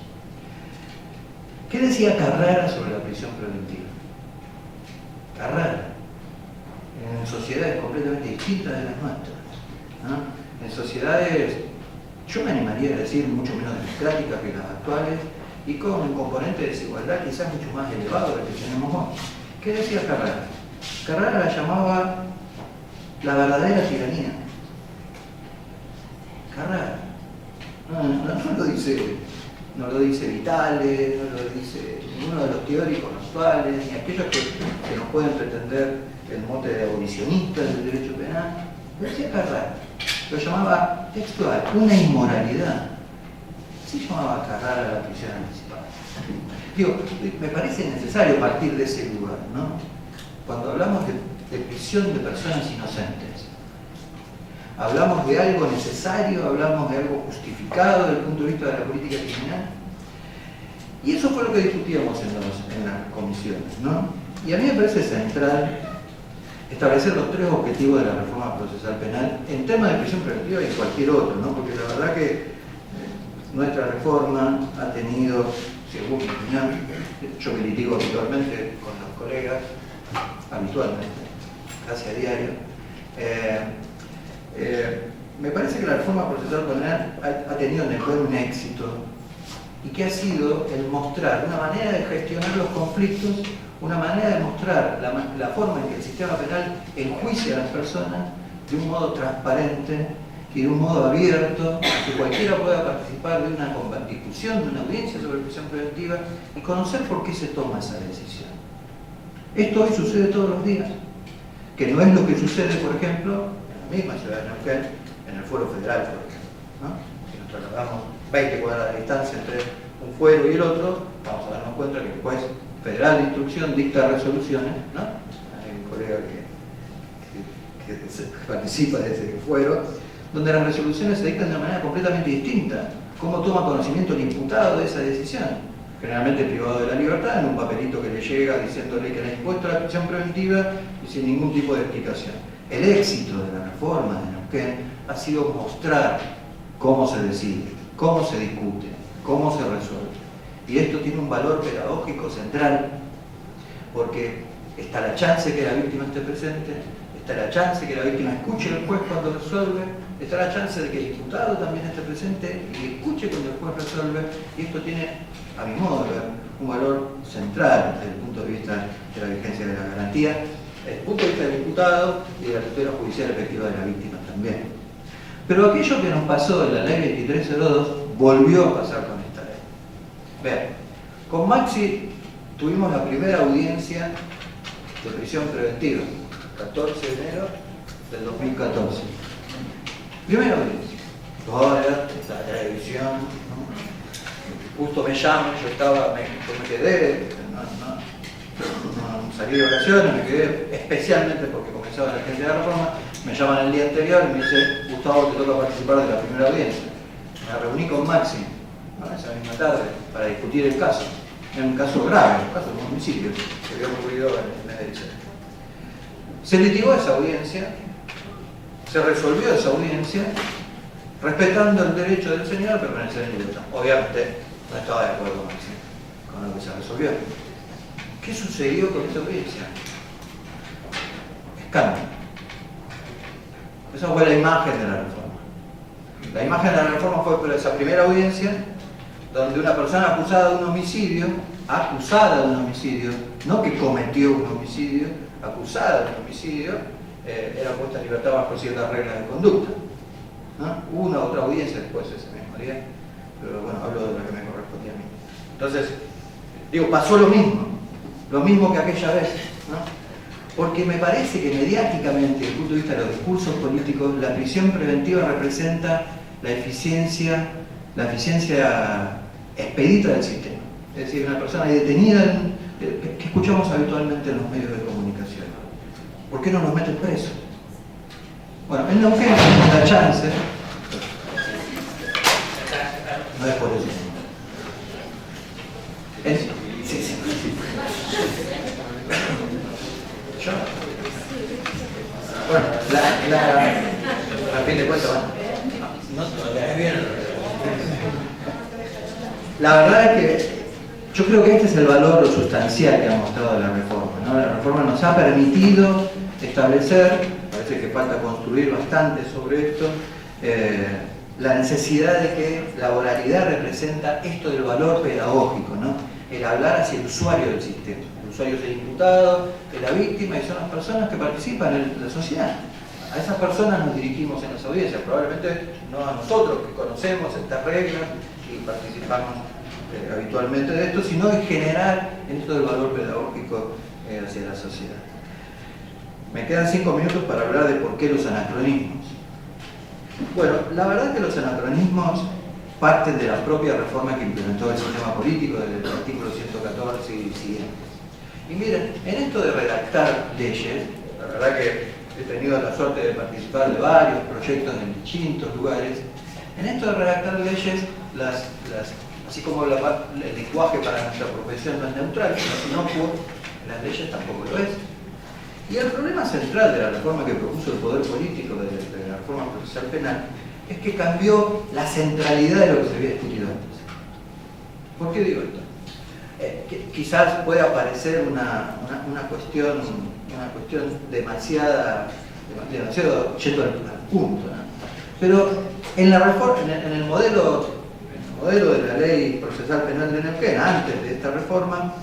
¿Qué decía Carrara sobre la prisión preventiva? Carrara, en sociedades completamente distintas de las nuestras, ¿no? En sociedades, yo me animaría a decir, mucho menos democráticas que las actuales, y con un componente de desigualdad quizás mucho más elevado del que tenemos hoy. ¿Qué decía Carrara? Carrara la llamaba la verdadera tiranía. Carrara. No lo dice Vitale, no lo dice ninguno de los teóricos actuales, ni aquellos que nos pueden pretender el mote de abolicionistas del derecho penal. Lo decía Carrara. Lo llamaba textual, una inmoralidad. Así llamaba Carrara la prisión anticipada. Digo, me parece necesario partir de ese lugar, ¿no? Cuando hablamos de prisión de personas inocentes, hablamos de algo necesario, hablamos de algo justificado desde el punto de vista de la política criminal. Y eso fue lo que discutíamos en las comisiones, ¿no? Y a mí me parece central establecer los tres objetivos de la reforma procesal penal en temas de prisión preventiva y en cualquier otro, ¿no? Porque la verdad que nuestra reforma ha tenido, según mi opinión, yo que litigo habitualmente con los colegas, casi a diario, me parece que la reforma procesal penal ha tenido en el juego un éxito y que ha sido el mostrar una manera de gestionar los conflictos, una manera de mostrar la forma en que el sistema penal enjuicia a las personas de un modo transparente y de un modo abierto, que cualquiera pueda participar de una discusión, de una audiencia sobre prisión preventiva y conocer por qué se toma esa decisión. Esto hoy sucede todos los días, que no es lo que sucede, por ejemplo, en la misma ciudad de Neuquén, en el Fuero Federal, por ejemplo, ¿no? Si nos trasladamos 20 cuadras de distancia entre un fuero y el otro, vamos a darnos cuenta que el juez Federal de Instrucción dicta resoluciones, ¿no? Hay un colega que participa de ese fuero, donde las resoluciones se dictan de una manera completamente distinta. ¿Cómo toma conocimiento el imputado de esa decisión? Generalmente privado de la libertad, en un papelito que le llega diciéndole que le ha impuesto la prisión preventiva y sin ningún tipo de explicación. El éxito de la reforma de Neuquén ha sido mostrar cómo se decide, cómo se discute, cómo se resuelve. Y esto tiene un valor pedagógico central, porque está la chance que la víctima esté presente, está la chance que la víctima escuche al juez cuando resuelve, está la chance de que el imputado también esté presente y escuche cuando el juez resuelve, y esto tiene, a mi modo de ver, un valor central desde el punto de vista de la vigencia de la garantía, desde el punto de vista del imputado y de la tutela judicial efectiva de la víctima también. Pero aquello que nos pasó en la ley 2302 volvió a pasar con esta ley. Vean, con Maxi tuvimos la primera audiencia de prisión preventiva, 14 de enero del 2014. Primera audiencia. Ahora, la televisión, ¿no? Justo me llaman, yo me quedé, no salí de vacaciones, me quedé especialmente porque comenzaba la agencia de la reforma, me llaman el día anterior y me dice, Gustavo, te toca participar de la primera audiencia. Me reuní con Maxi, ¿no? Esa misma tarde, para discutir el caso. Era un caso grave, un caso de un homicidio que había ocurrido en el mes de diciembre. Se litigó esa audiencia, se resolvió esa audiencia, respetando el derecho del señor a permanecer en libertad. Obviamente no estaba de acuerdo Maxi con lo que se resolvió. ¿Qué sucedió con esa audiencia? Escándalo. Esa fue la imagen de la reforma. La imagen de la reforma fue por esa primera audiencia, donde una persona acusada de un homicidio, no que cometió un homicidio, acusada de un homicidio, era puesta en libertad bajo ciertas reglas de conducta. ¿No? Hubo una otra audiencia después ese mismo día, pero bueno, hablo de lo que me correspondía a mí. Entonces, digo, pasó lo mismo que aquella vez, ¿no? Porque me parece que mediáticamente, desde el punto de vista de los discursos políticos, la prisión preventiva representa la eficiencia expedita del sistema. Es decir, una persona detenida que escuchamos habitualmente en los medios de comunicación. ¿Por qué no nos meten presos? Bueno, en Neuquén tenemos la chance, no es por eso. Sí. Yo. Bueno, a fin de cuentas, no todavía es bien. La verdad es que yo creo que este es el valor sustancial que ha mostrado la reforma, ¿no? La reforma nos ha permitido establecer, parece que falta construir bastante sobre esto, la necesidad de que la oralidad representa esto del valor pedagógico, ¿no? El hablar hacia el usuario del sistema. El usuario es el imputado, es la víctima y son las personas que participan en la sociedad. A esas personas nos dirigimos en las audiencias, probablemente no a nosotros que conocemos estas reglas y participamos habitualmente de esto, sino en generar en esto del valor pedagógico hacia la sociedad. Me quedan 5 minutos para hablar de por qué los anacronismos. Bueno, la verdad es que los anacronismos parten de la propia reforma que implementó el sistema político del artículo 114 y siguientes. Y miren, en esto de redactar leyes, la verdad que he tenido la suerte de participar de varios proyectos en distintos lugares, en esto de redactar leyes, así como el lenguaje para nuestra profesión no es neutral, sino inocuo, las leyes tampoco lo es. Y el problema central de la reforma que propuso el Poder Político, de la reforma procesal penal, es que cambió la centralidad de lo que se había discutido antes. ¿Por qué digo esto? Quizás pueda parecer una cuestión demasiado yendo al punto, ¿no? Pero en la reforma, en el modelo de la ley procesal penal de Neuquén, antes de esta reforma,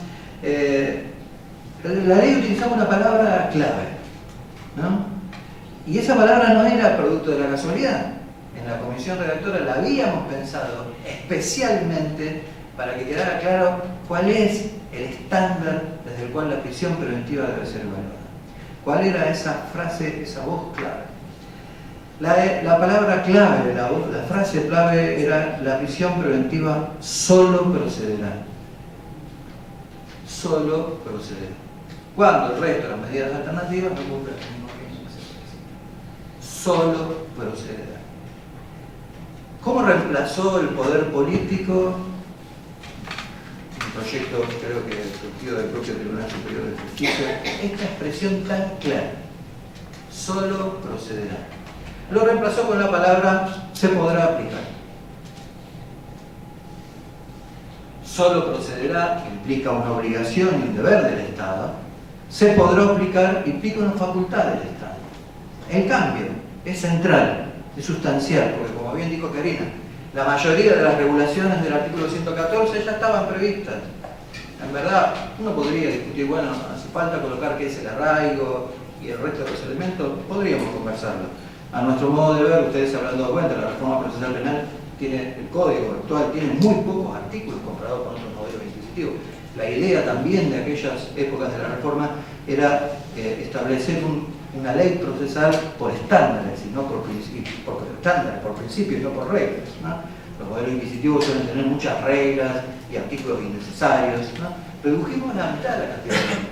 la ley utilizaba una palabra clave, ¿no? Y esa palabra no era producto de la casualidad. En la comisión redactora la habíamos pensado especialmente para que quedara claro cuál es el estándar desde el cual la prisión preventiva debe ser evaluada. ¿Cuál era esa frase, esa voz clave? La palabra clave, la frase clave era: la prisión preventiva solo procederá. solo procederá. Cuando el resto de las medidas alternativas no cumplen el mismo fin que se precisa. Solo procederá. ¿Cómo reemplazó el poder político? Un proyecto, creo que surgido del propio Tribunal Superior de Justicia, esta expresión tan clara, solo procederá. Lo reemplazó con la palabra se podrá aplicar. Solo procederá implica una obligación y un deber del Estado. Se podrá aplicar implica una facultad del Estado. El cambio es central, es sustancial, porque como bien dijo Karina, la mayoría de las regulaciones del artículo 114 ya estaban previstas. En verdad, uno podría discutir, bueno, hace falta colocar qué es el arraigo y el resto de los elementos, podríamos conversarlo. A nuestro modo de ver, ustedes se habrán dado cuenta, la reforma procesal penal tiene, el código actual tiene muy pocos artículos comparado con otros modelos inquisitivos. La idea también de aquellas épocas de la reforma era establecer una ley procesal por estándares, y no por estándares, por principios y no por reglas, ¿no? Los modelos inquisitivos suelen tener muchas reglas y artículos innecesarios, ¿no? Redujimos la mitad de la cantidad de reglas.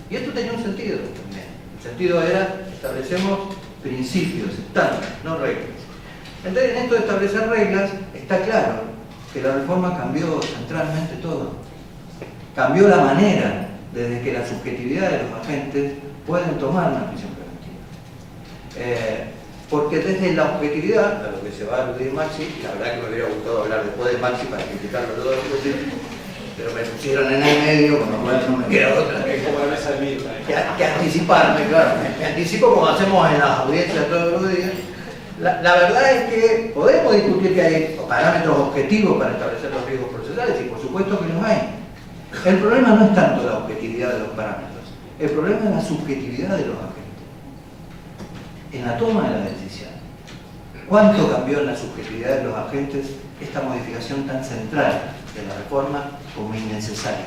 Y esto tenía un sentido también. El sentido era, establecemos principios, estándares, no reglas. Entonces, en esto de establecer reglas, está claro que la reforma cambió centralmente todo. Cambió la manera desde que la subjetividad de los agentes pueden tomar una prisión preventiva. Porque desde la objetividad, a lo que se va a aludir Maxi, y la verdad que me hubiera gustado hablar después de Maxi para criticarlo todo lo posible, pero me pusieron en el medio, con lo cual no me queda otra que anticiparme, claro. Me anticipo como hacemos en las audiencias todos los días. La verdad es que podemos discutir que hay parámetros objetivos para establecer los riesgos procesales, y por supuesto que los hay. El problema no es tanto la objetividad de los parámetros, el problema es la subjetividad de los agentes en la toma de la decisión. ¿Cuánto cambió en la subjetividad de los agentes esta modificación tan central de la reforma como innecesaria?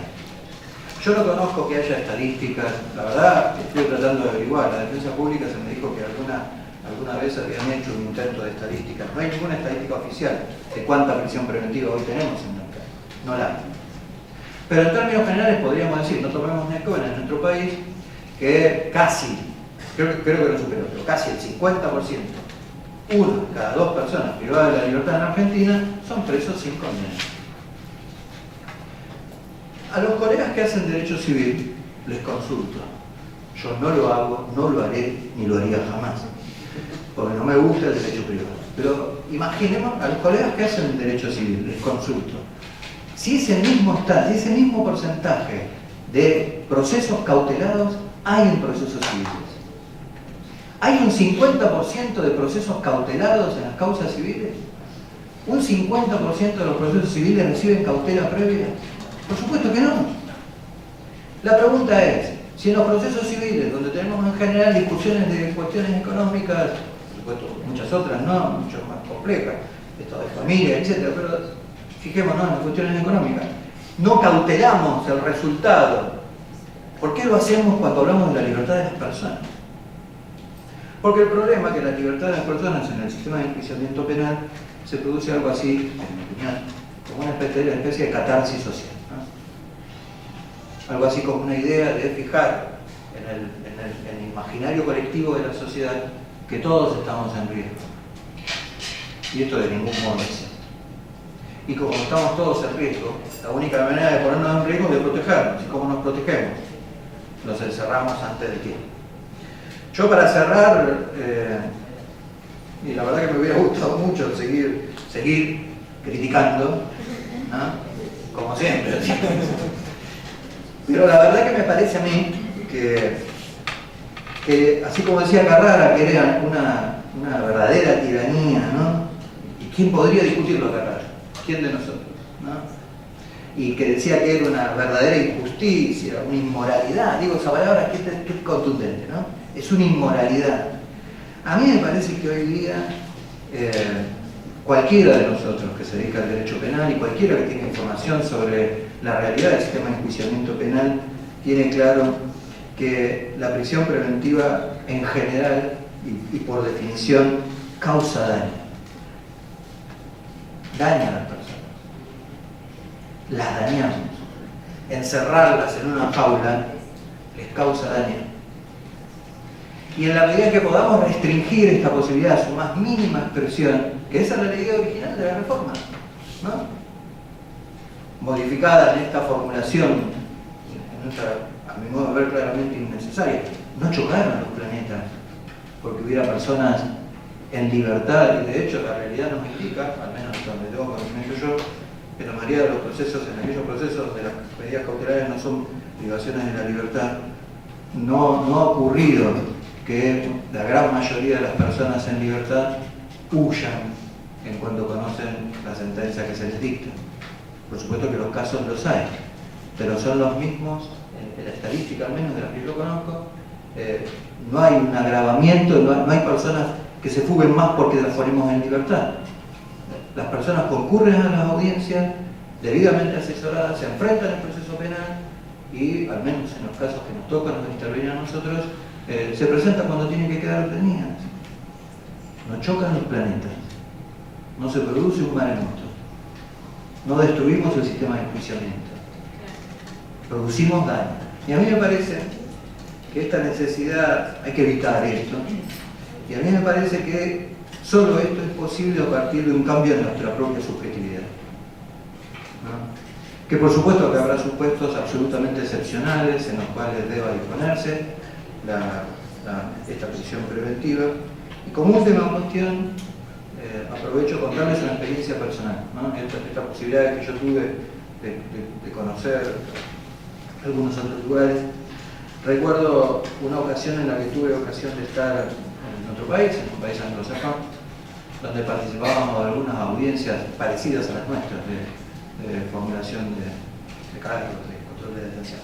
Yo no conozco que haya estadísticas, la verdad estoy tratando de averiguar, la defensa pública se me dijo que alguna vez habían hecho un intento de estadística. No hay ninguna estadística oficial de cuánta prisión preventiva hoy tenemos en el mercado, no la hay. Pero en términos generales podríamos decir, no tomemos Neuquén en nuestro país, que casi, creo que lo superó, pero casi el 50%, una de cada dos personas privadas de la libertad en Argentina, son presos sin condena. A los colegas que hacen derecho civil les consulto. Yo no lo hago, no lo haré, ni lo haría jamás, porque no me gusta el derecho privado. Pero imaginemos a los colegas que hacen derecho civil, les consulto. Si ese mismo porcentaje de procesos cautelados hay en procesos civiles, ¿hay un 50% de procesos cautelados en las causas civiles? ¿Un 50% de los procesos civiles reciben cautela previa? Por supuesto que no. La pregunta es, si en los procesos civiles, donde tenemos en general discusiones de cuestiones económicas, por supuesto muchas otras no, mucho más complejas, estado de familia, etc., pero fijémonos en las cuestiones económicas, no cautelamos el resultado, ¿por qué lo hacemos cuando hablamos de la libertad de las personas? Porque el problema es que la libertad de las personas en el sistema de enjuiciamiento penal se produce algo así, en mi opinión, como una especie de catarsis social, ¿no? Algo así como una idea de fijar en el imaginario colectivo de la sociedad que todos estamos en riesgo. Y esto de ningún modo es cierto. Y como estamos todos en riesgo, la única manera de ponernos en riesgo es de protegernos. ¿Y cómo nos protegemos? Nos encerramos antes de tiempo. Yo, para cerrar, y la verdad que me hubiera gustado mucho seguir criticando, ¿no? Como siempre. Pero la verdad que me parece a mí que así como decía Carrara, que era una verdadera tiranía, ¿no? ¿Y quién podría discutirlo a Carrara? ¿Quién de nosotros? ¿No? Y que decía que era una verdadera injusticia, una inmoralidad. Digo esa palabra que es contundente, ¿no? Es una inmoralidad. A mí me parece que hoy día cualquiera de nosotros que se dedica al derecho penal y cualquiera que tenga información sobre la realidad del sistema de enjuiciamiento penal tiene claro que la prisión preventiva en general y por definición causa daño. Daña a las personas. Las dañamos. encerrarlas en una jaula les causa daño. Y en la medida que podamos restringir esta posibilidad a su más mínima expresión, que esa es la idea original de la reforma, ¿no? Modificada en esta formulación, a mi modo de ver, claramente innecesaria, no chocaron los planetas porque hubiera personas en libertad, y de hecho la realidad nos indica, al menos donde tengo conocimiento yo, que la mayoría de los procesos, en aquellos procesos donde las medidas cautelares no son privaciones de la libertad, no ha ocurrido que la gran mayoría de las personas en libertad huyan en cuanto conocen la sentencia que se les dicta. Por supuesto que los casos los hay, pero son los mismos, en la estadística al menos de las que yo conozco, no hay un agravamiento, no hay personas que se fuguen más porque las ponemos en libertad. Las personas concurren a las audiencias, debidamente asesoradas, se enfrentan al proceso penal y, al menos en los casos que nos tocan, nos intervienen a nosotros, se presentan cuando tienen que quedar detenidas. No chocan los planetas, no se produce un maremoto, no destruimos el sistema de enjuiciamiento, producimos daño. Y a mí me parece que esta necesidad, hay que evitar esto, y a mí me parece que solo esto es posible a partir de un cambio en nuestra propia subjetividad, ¿no? Que por supuesto que habrá supuestos absolutamente excepcionales en los cuales deba disponerse esta prisión preventiva. Y como última cuestión, aprovecho contarles una experiencia personal, ¿no? Esta posibilidad que yo tuve de conocer algunos otros lugares. Recuerdo una ocasión en la que tuve ocasión de estar en otro país, en un país anglosajón, donde participábamos de algunas audiencias parecidas a las nuestras de formulación de cargos, de control de detención.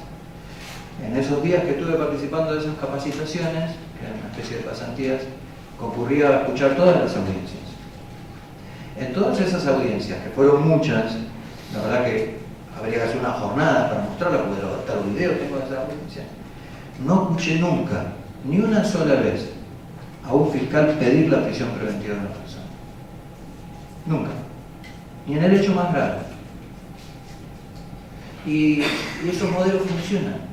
En esos días que estuve participando de esas capacitaciones, que eran una especie de pasantías, concurría a escuchar todas las audiencias. En todas esas audiencias, que fueron muchas, la verdad que habría que hacer una jornada para mostrarla, porque hasta los videos tengo de esas audiencias, no escuché nunca, ni una sola vez, a un fiscal pedir la prisión preventiva de una persona. Nunca. Ni en el hecho más grave. Y esos modelos funcionan.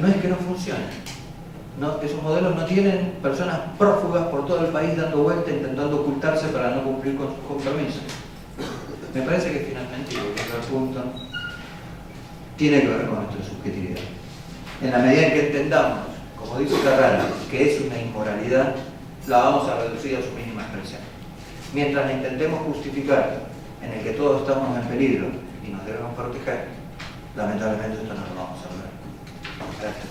No es que no funcionen. No, esos modelos no tienen personas prófugas por todo el país dando vueltas intentando ocultarse para no cumplir con sus compromisos. Me parece que finalmente, y volviendo al punto, tiene que ver con nuestra subjetividad. En la medida en que entendamos, como dice Carrara, que es una inmoralidad, la vamos a reducir a su mínima expresión. Mientras la intentemos justificar en el que todos estamos en peligro y nos debemos proteger, lamentablemente esto no lo vamos a lograr. Gracias.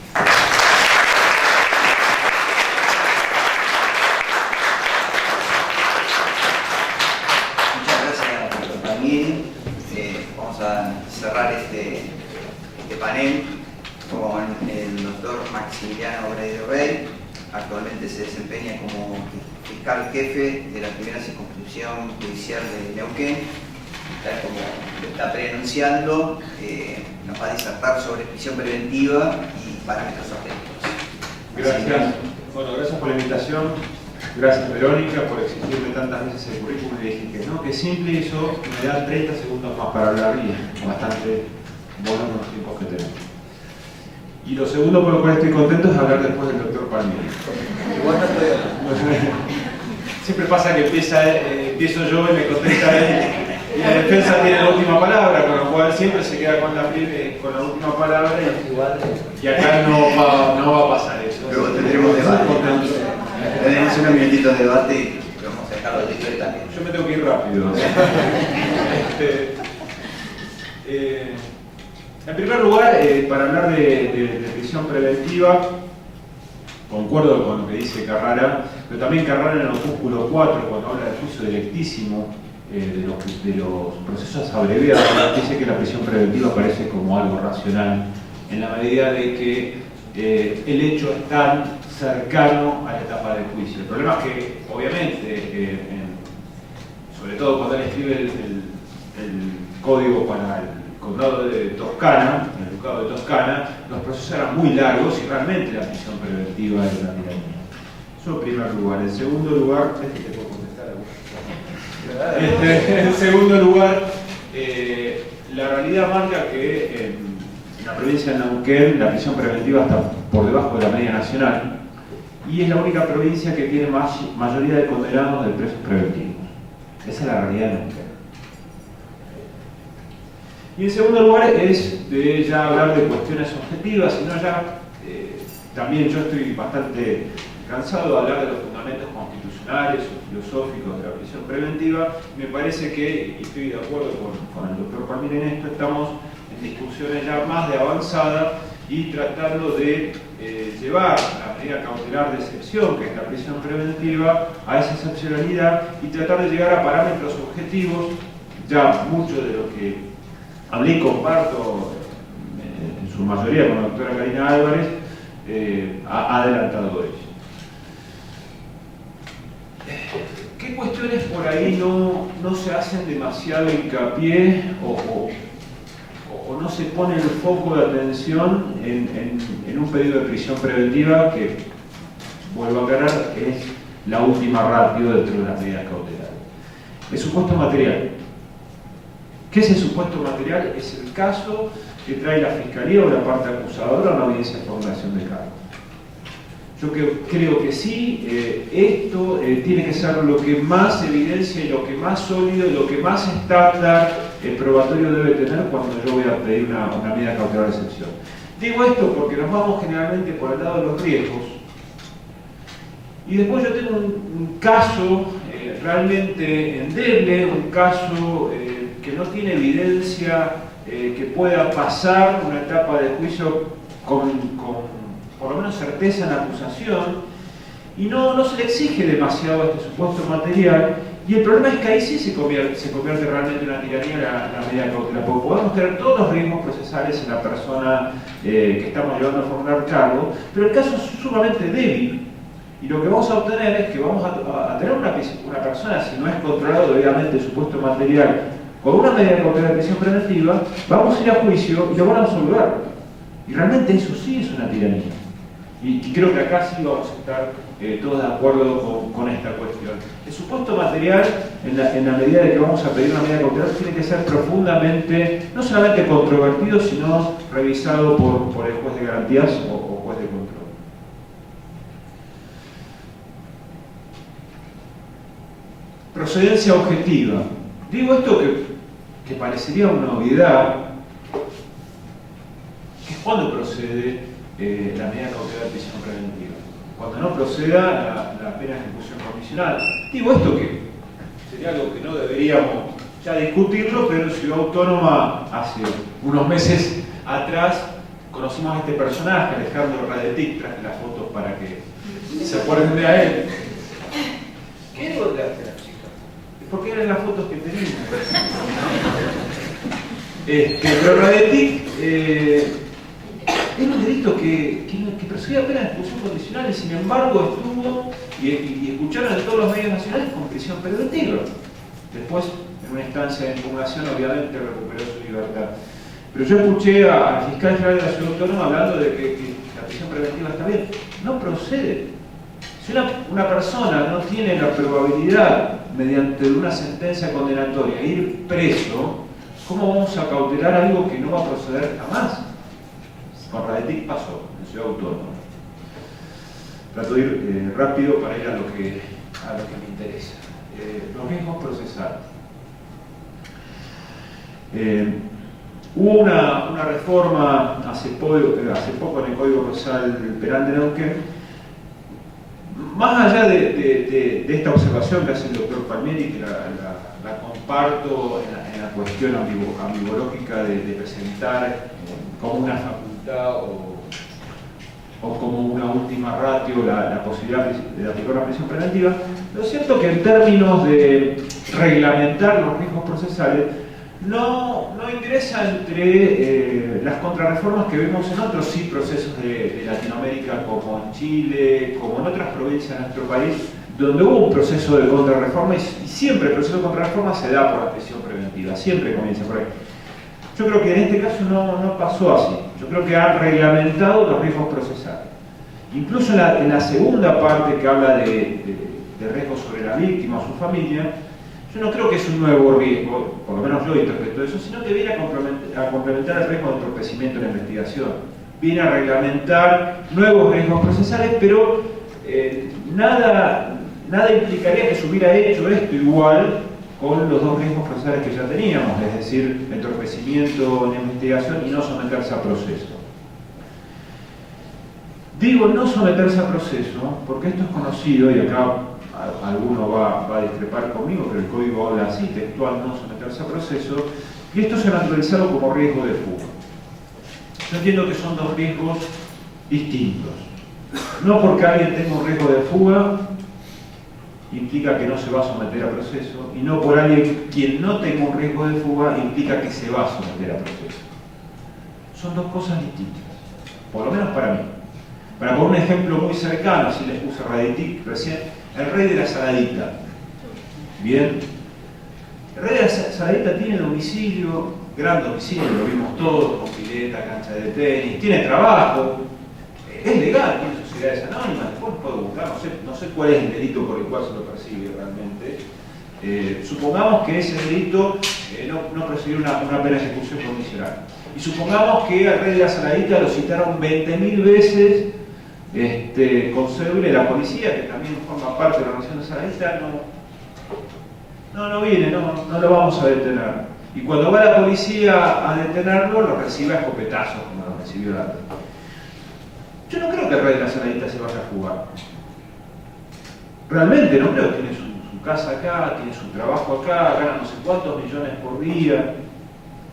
Vamos a cerrar este panel con el doctor Maximiliano Breiro Rey. Actualmente se desempeña como fiscal jefe de la primera circunscripción judicial de Neuquén. Tal como lo está preanunciando, nos va a disertar sobre prisión preventiva y parámetros objetivos. Gracias. Bueno, gracias por la invitación. Gracias, Verónica, por exigirme tantas veces el currículum. Le dije que no, que simple, y eso me da 30 segundos más para hablar y es bastante bueno con los tiempos que tenemos. Y lo segundo por lo cual estoy contento es hablar después del doctor Palmieri. Igual no estoy hablando. Siempre pasa que empiezo yo y me contesta él. Y la defensa tiene la última palabra, con lo cual siempre se queda con la última palabra y acá no va a pasar eso. Luego tendremos debate. Tenemos unos minutitos de debate y vamos a dejarlo de historia también. Yo me tengo que ir rápido. En primer lugar, para hablar de prisión preventiva, concuerdo con lo que dice Carrara, pero también Carrara en el opúsculo 4, cuando habla del juicio delictísimo, de los procesos abreviados, dice que la prisión preventiva parece como algo racional, en la medida de que el hecho es tan cercano a la etapa del juicio. El problema es que, obviamente, sobre todo cuando él escribe el código para el condado de Toscana, el ducado de Toscana, los procesos eran muy largos y realmente la prisión preventiva era una tiranía. Eso en primer lugar. En segundo lugar, ¿te puedo contestar? En segundo lugar, la realidad marca que en la provincia de Neuquén la prisión preventiva está por debajo de la media nacional y es la única provincia que tiene mayoría de condenados de presos preventivos. Esa es la realidad de Neuquén. Y en segundo lugar es de ya hablar de cuestiones objetivas, sino ya también yo estoy bastante cansado de hablar de los fundamentos constitucionales o filosóficos de la prisión preventiva. Me parece que, y estoy de acuerdo con el doctor Palmín en esto, estamos en discusiones ya más de avanzada y tratando de llevar la medida cautelar de excepción, que es la prisión preventiva, a esa excepcionalidad y tratar de llegar a parámetros objetivos. Ya mucho de lo que hablé y comparto en su mayoría con la doctora Karina Álvarez ha adelantado ello. ¿Qué cuestiones por ahí no se hacen demasiado hincapié o no se pone el foco de atención en un pedido de prisión preventiva que, vuelvo a aclarar, es la última ratio dentro de las medidas cautelares? El supuesto material. ¿Qué es el supuesto material? Es el caso que trae la Fiscalía o la parte acusadora a una audiencia de formulación de cargos. Yo creo que sí, esto tiene que ser lo que más evidencia y lo que más sólido y lo que más estándar probatorio debe tener cuando yo voy a pedir una medida cautelar de excepción. Digo esto porque nos vamos generalmente por el lado de los riesgos y después yo tengo un caso realmente endeble, un caso que no tiene evidencia que pueda pasar una etapa de juicio con por lo menos certeza en la acusación, y no se le exige demasiado a este supuesto material, y el problema es que ahí sí se convierte realmente en una tiranía la medida cautelar, porque podemos tener todos los riesgos procesales en la persona que estamos llevando a formular cargo, pero el caso es sumamente débil, y lo que vamos a obtener es que vamos a tener una persona, si no es controlado debidamente el supuesto material, con una medida cautelar de prisión preventiva, vamos a ir a juicio y lo van a absolver. Y realmente eso sí es una tiranía. Y creo que acá sí vamos a estar todos de acuerdo con esta cuestión. El supuesto material, en la medida de que vamos a pedir una medida cautelar, tiene que ser profundamente, no solamente controvertido, sino revisado por el juez de garantías o juez de control. Procedencia objetiva. Digo esto que parecería una obviedad, que es cuando procede la medida cautelar de prisión preventiva. Cuando no proceda la pena de ejecución condicional. Digo esto que sería algo que no deberíamos ya discutirlo, pero Ciudad Autónoma hace unos meses atrás conocimos a este personaje, Alejandro Radetic, traje las fotos para que se acuerden de a él. ¿Qué lograste la chica? Porque eran las fotos que teníamos. Pero Radetic era un delito que perseguía pena de ejecución condicional y sin embargo estuvo y escucharon de todos los medios nacionales con prisión preventiva. Después, en una instancia de impugnación, obviamente recuperó su libertad. Pero yo escuché al fiscal general de la Ciudad Autónoma hablando de que la prisión preventiva está bien. No procede. Si una persona no tiene la probabilidad, mediante una sentencia condenatoria, ir preso, ¿cómo vamos a cautelar algo que no va a proceder jamás? Con Radetic pasó, en Ciudad Autónoma. Trato de ir rápido para ir a lo que me interesa. Los riesgos procesales. Hubo una reforma hace poco en el Código Procesal Penal de Neuquén. Más allá de esta observación que hace el doctor Palmieri, que la comparto en la cuestión ambivológica de presentar como una facultad o como una última ratio la posibilidad de aplicar una prisión preventiva, lo cierto es que en términos de reglamentar los riesgos procesales no ingresa entre las contrarreformas que vemos en otros procesos de Latinoamérica, como en Chile, como en otras provincias de nuestro país, donde hubo un proceso de contrarreforma y siempre el proceso de contrarreforma se da por la prisión preventiva, siempre comienza por ahí. Yo creo que en este caso no pasó así. Yo creo que han reglamentado los riesgos procesales. Incluso en la segunda parte que habla de riesgos sobre la víctima o su familia, Yo no creo que es un nuevo riesgo, por lo menos yo interpreto eso, sino que viene a complementar el riesgo de entorpecimiento en la investigación. Viene a reglamentar nuevos riesgos procesales, pero nada implicaría que se hubiera hecho esto igual con los dos riesgos procesales que ya teníamos, es decir, entorpecimiento en la investigación y no someterse a proceso. Digo no someterse a proceso porque esto es conocido, y acá alguno va a discrepar conmigo, pero el código habla así, textual, no someterse a proceso, y esto se ha naturalizado como riesgo de fuga. Yo entiendo que son dos riesgos distintos. No porque alguien tenga un riesgo de fuga implica que no se va a someter a proceso, y no por alguien quien no tenga un riesgo de fuga implica que se va a someter a proceso. Son dos cosas distintas, por lo menos para mí. Para poner un ejemplo muy cercano, así les puse Raditic recién, el rey de la saladita. Bien, el rey de la saladita tiene domicilio, gran domicilio, lo vimos todos, con pileta, cancha de tenis, tiene trabajo, es legal, tiene sociedades anónimas, después puede buscar, no sé cuál es el delito por el cual se lo persigue realmente. Supongamos que ese delito no procedió una pena de ejecución condicional. Y supongamos que al rey de la saladita lo citaron 20.000 veces con cédula, y la policía, que también forma parte de la organización de saladita, no viene, no lo vamos a detener. Y cuando va la policía a detenerlo, lo recibe a escopetazos, como lo recibió la. Yo no creo que el rey de la saladita se vaya a jugar. Realmente no creo. Tiene su casa acá, tiene su trabajo acá, gana no sé cuántos millones por día.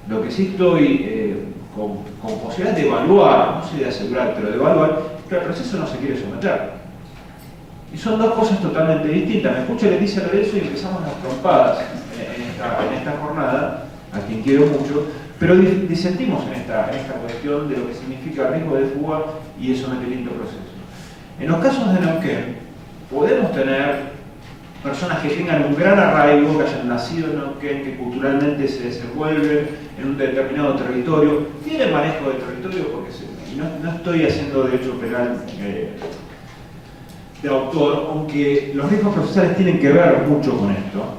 Lo que sí estoy con posibilidad de evaluar, no sé de asegurar, pero de evaluar, es que el proceso no se quiere someter. Y son dos cosas totalmente distintas. Me escucha Leticia Lorenzo y empezamos las trompadas en esta jornada, a quien quiero mucho, pero disentimos en esta cuestión de lo que significa riesgo de fuga y el sometimiento a proceso. En los casos de Neuquén, podemos tener personas que tengan un gran arraigo, que hayan nacido en Neuquén, que culturalmente se desenvuelven en un determinado territorio, tienen manejo de territorio, porque no estoy haciendo derecho penal de autor, aunque los riesgos procesales tienen que ver mucho con esto,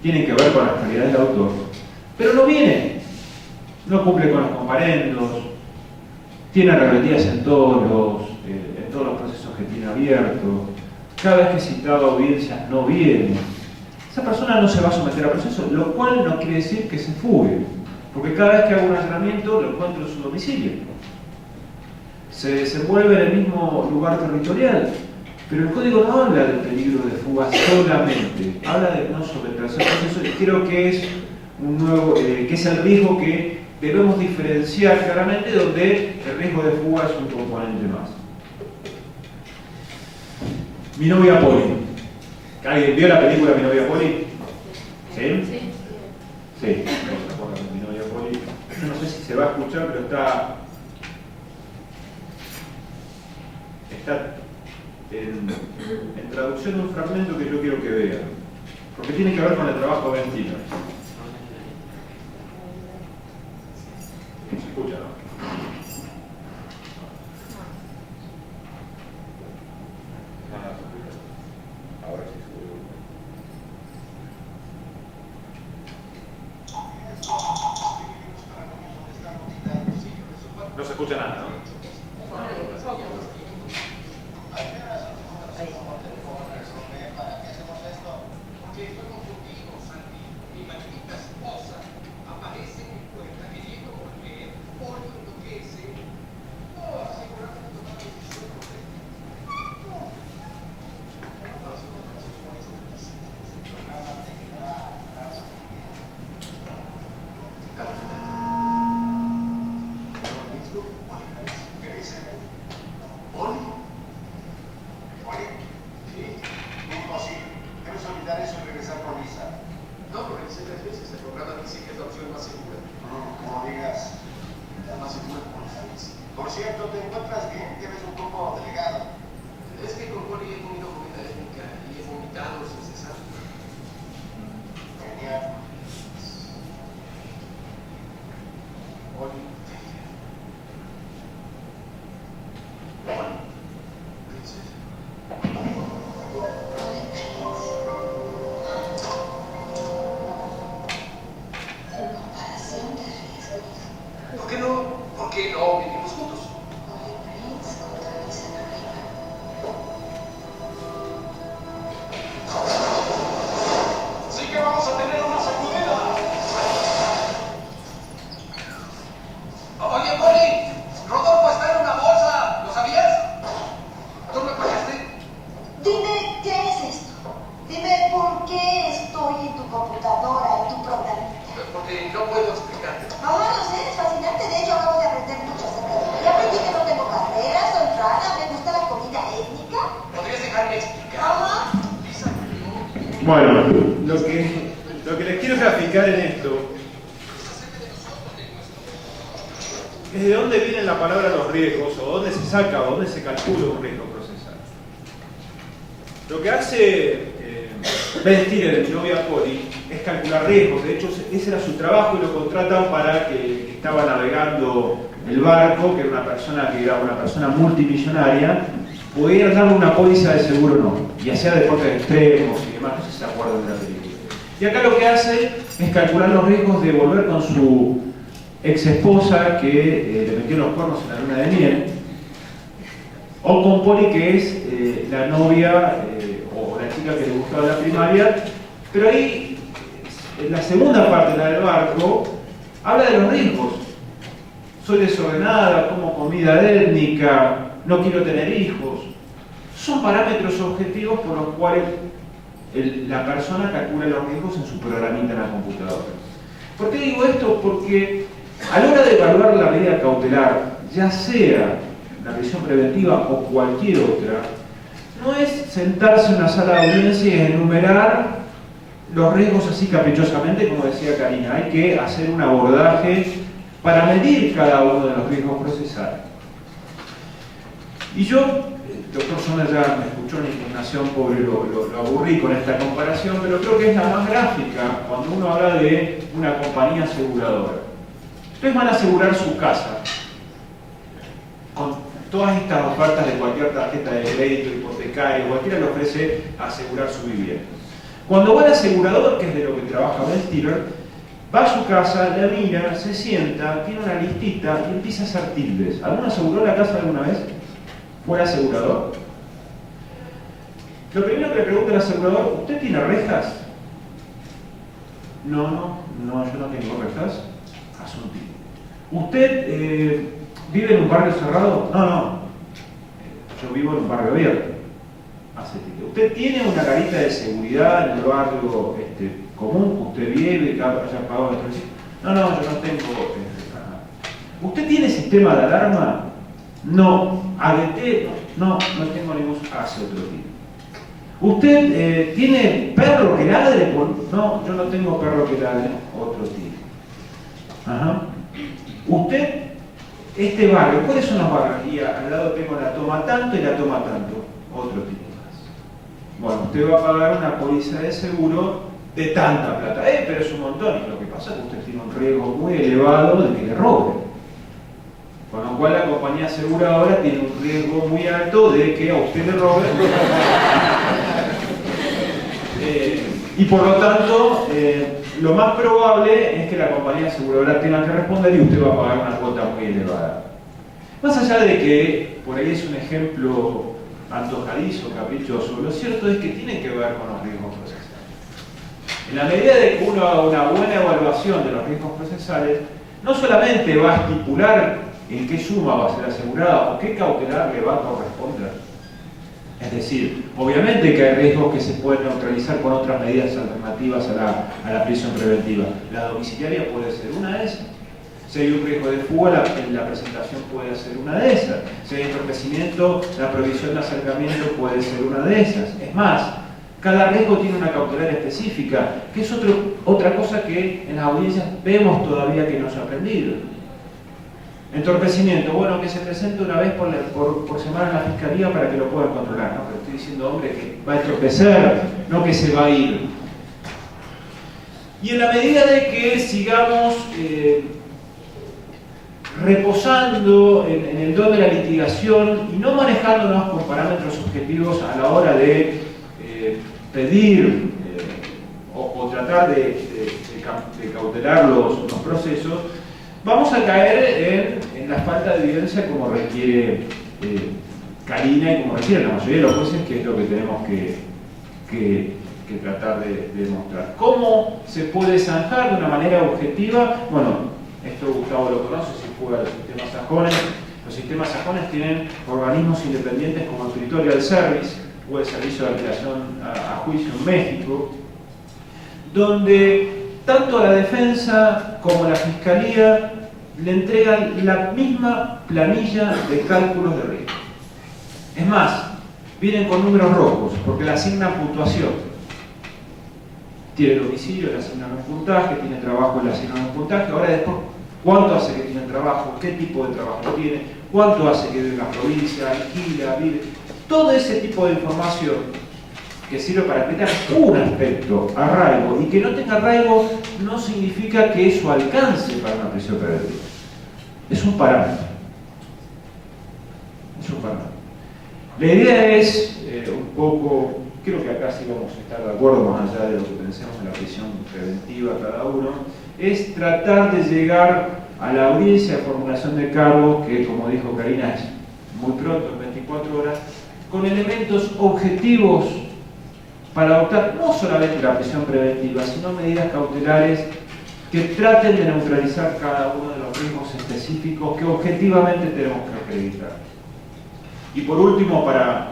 tienen que ver con las calidades del autor, pero no viene, no cumple con los comparendos, tiene rebeldías en todos los procesos que tiene abiertos, cada vez que es citado a audiencias no viene. Esa persona no se va a someter a proceso, lo cual no quiere decir que se fugue, porque cada vez que hago un allanamiento lo encuentro en su domicilio. Se desenvuelve en el mismo lugar territorial, pero el código no habla del peligro de fuga solamente, habla de no someterse a proceso, y creo que es que es el riesgo que debemos diferenciar claramente, donde el riesgo de fuga es un componente más. Mi novia Polly. ¿Alguien vio la película Mi novia Polly? ¿Sí? Sí. Mi novia Polly. Yo no sé si se va a escuchar, pero está en traducción un fragmento que yo quiero que vean, porque tiene que ver con el trabajo de Ventino. ¿Se escucha, no? Ahora sí se escucha. No se escucha nada, ¿no? Bueno, lo que les quiero graficar en esto es de dónde viene la palabra los riesgos, o dónde se saca, o dónde se calcula un riesgo procesal. Lo que hace Ben Stiller en Novia Poli es calcular riesgos. De hecho, ese era su trabajo y lo contratan para que estaba navegando el barco, que era una persona multimillonaria, pudiera darle una póliza de seguro o no, y hacía deportes extremos y demás, no sé si se acuerdan de la película. Y acá lo que hace es calcular los riesgos de volver con su ex esposa que le metió los cuernos en la luna de miel, o con Polly, que es la novia o la chica que le gustaba en la primaria, pero ahí, en la segunda parte, la del barco, habla de los riesgos. Soy desordenada, como comida étnica, no quiero tener hijos. Son parámetros objetivos por los cuales la persona calcula los riesgos en su programita en la computadora. ¿Por qué digo esto? Porque a la hora de evaluar la medida cautelar, ya sea la prisión preventiva o cualquier otra, no es sentarse en una sala de audiencia y enumerar los riesgos así caprichosamente, como decía Karina. Hay que hacer un abordaje para medir cada uno de los riesgos procesales. Y yo, el doctor Sommer ya me escuchó en indignación, pobre, lo aburrí con esta comparación, pero creo que es la más gráfica cuando uno habla de una compañía aseguradora. Ustedes van a asegurar su casa con todas estas ofertas de cualquier tarjeta de crédito, hipotecario, cualquiera le ofrece asegurar su vivienda. Cuando va al asegurador, que es de lo que trabaja Ben Stiller, va a su casa, la mira, se sienta, tiene una listita y empieza a hacer tildes. ¿Alguno aseguró la casa alguna vez? ¿Fue el asegurador? Lo primero que le pregunta al asegurador, ¿usted tiene rejas? No, yo no tengo rejas. Hace un tilde. ¿Usted vive en un barrio cerrado? No. Yo vivo en un barrio abierto. Hace tilde. ¿Usted tiene una garita de seguridad en el barrio común? ¿Usted vive, haya pagado electricidad? No, yo no tengo nada. ¿Usted tiene sistema de alarma? No. ¿ADT? No tengo ningún. Hace otro tipo. ¿Usted tiene perro que ladre? No, yo no tengo perro que ladre. Otro tipo. Ajá. ¿Usted, este barrio, cuáles son los barrios? Y al lado tengo la toma tanto y la toma tanto. Otro tipo más. Bueno, usted va a pagar una póliza de seguro de tanta plata. Pero es un montón. Y lo que pasa es que usted tiene un riesgo muy elevado de que le roben. Con lo cual la compañía aseguradora tiene un riesgo muy alto de que a usted le roben. Y por lo tanto, lo más probable es que la compañía aseguradora tenga que responder y usted va a pagar una cuota muy elevada. Más allá de que por ahí es un ejemplo antojadizo, caprichoso, lo cierto es que tiene que ver con los riesgos procesales. En la medida de que uno haga una buena evaluación de los riesgos procesales, no solamente va a estipular en qué suma va a ser asegurada o qué cautelar le va a corresponder. Es decir, obviamente que hay riesgos que se pueden neutralizar con otras medidas alternativas a la prisión preventiva. La domiciliaria puede ser una de esas. Si hay un riesgo de fuga, la presentación puede ser una de esas. Si hay entorpecimiento, la provisión de acercamiento puede ser una de esas. Es más, cada riesgo tiene una cautelar específica, que es otra cosa que en las audiencias vemos todavía que no se ha aprendido. Entorpecimiento, bueno, que se presente una vez por semana en la fiscalía para que lo puedan controlar. No, pero estoy diciendo, hombre, que va a entorpecer, no que se va a ir. Y en la medida de que sigamos reposando en el don de la litigación y no manejándonos con parámetros objetivos a la hora de pedir o tratar de cautelar los procesos, vamos a caer en la falta de evidencia como requiere Karina y como requiere la mayoría de los jueces, que es lo que tenemos que tratar de demostrar. ¿Cómo se puede zanjar de una manera objetiva? Bueno, esto Gustavo lo conoce, si juega los sistemas sajones. Los sistemas sajones tienen organismos independientes como el Tutorial Service o el Servicio de Apelación a Juicio en México, donde tanto la defensa como la fiscalía le entregan la misma planilla de cálculos de riesgo. Es más, vienen con números rojos porque le asignan puntuación. tiene domicilio, le asignan un puntaje, tiene trabajo, le asignan un puntaje. Ahora después, ¿cuánto hace que tiene trabajo? ¿Qué tipo de trabajo tiene? ¿Cuánto hace que vive en la provincia? ¿Alquila? ¿Vive? Todo ese tipo de información que sirve para que tenga un aspecto, arraigo, y que no tenga arraigo no significa que eso alcance para una prisión preventiva. Es un parámetro. Es un parámetro. La idea es un poco, creo que acá sí vamos a estar de acuerdo, más allá de lo que pensemos en la prisión preventiva cada uno, es tratar de llegar a la audiencia de formulación de cargos, que como dijo Karina es muy pronto, en 24 horas, con elementos objetivos para adoptar no solamente la prisión preventiva, sino medidas cautelares que traten de neutralizar cada uno de los riesgos específicos que objetivamente tenemos que acreditar. Y por último, para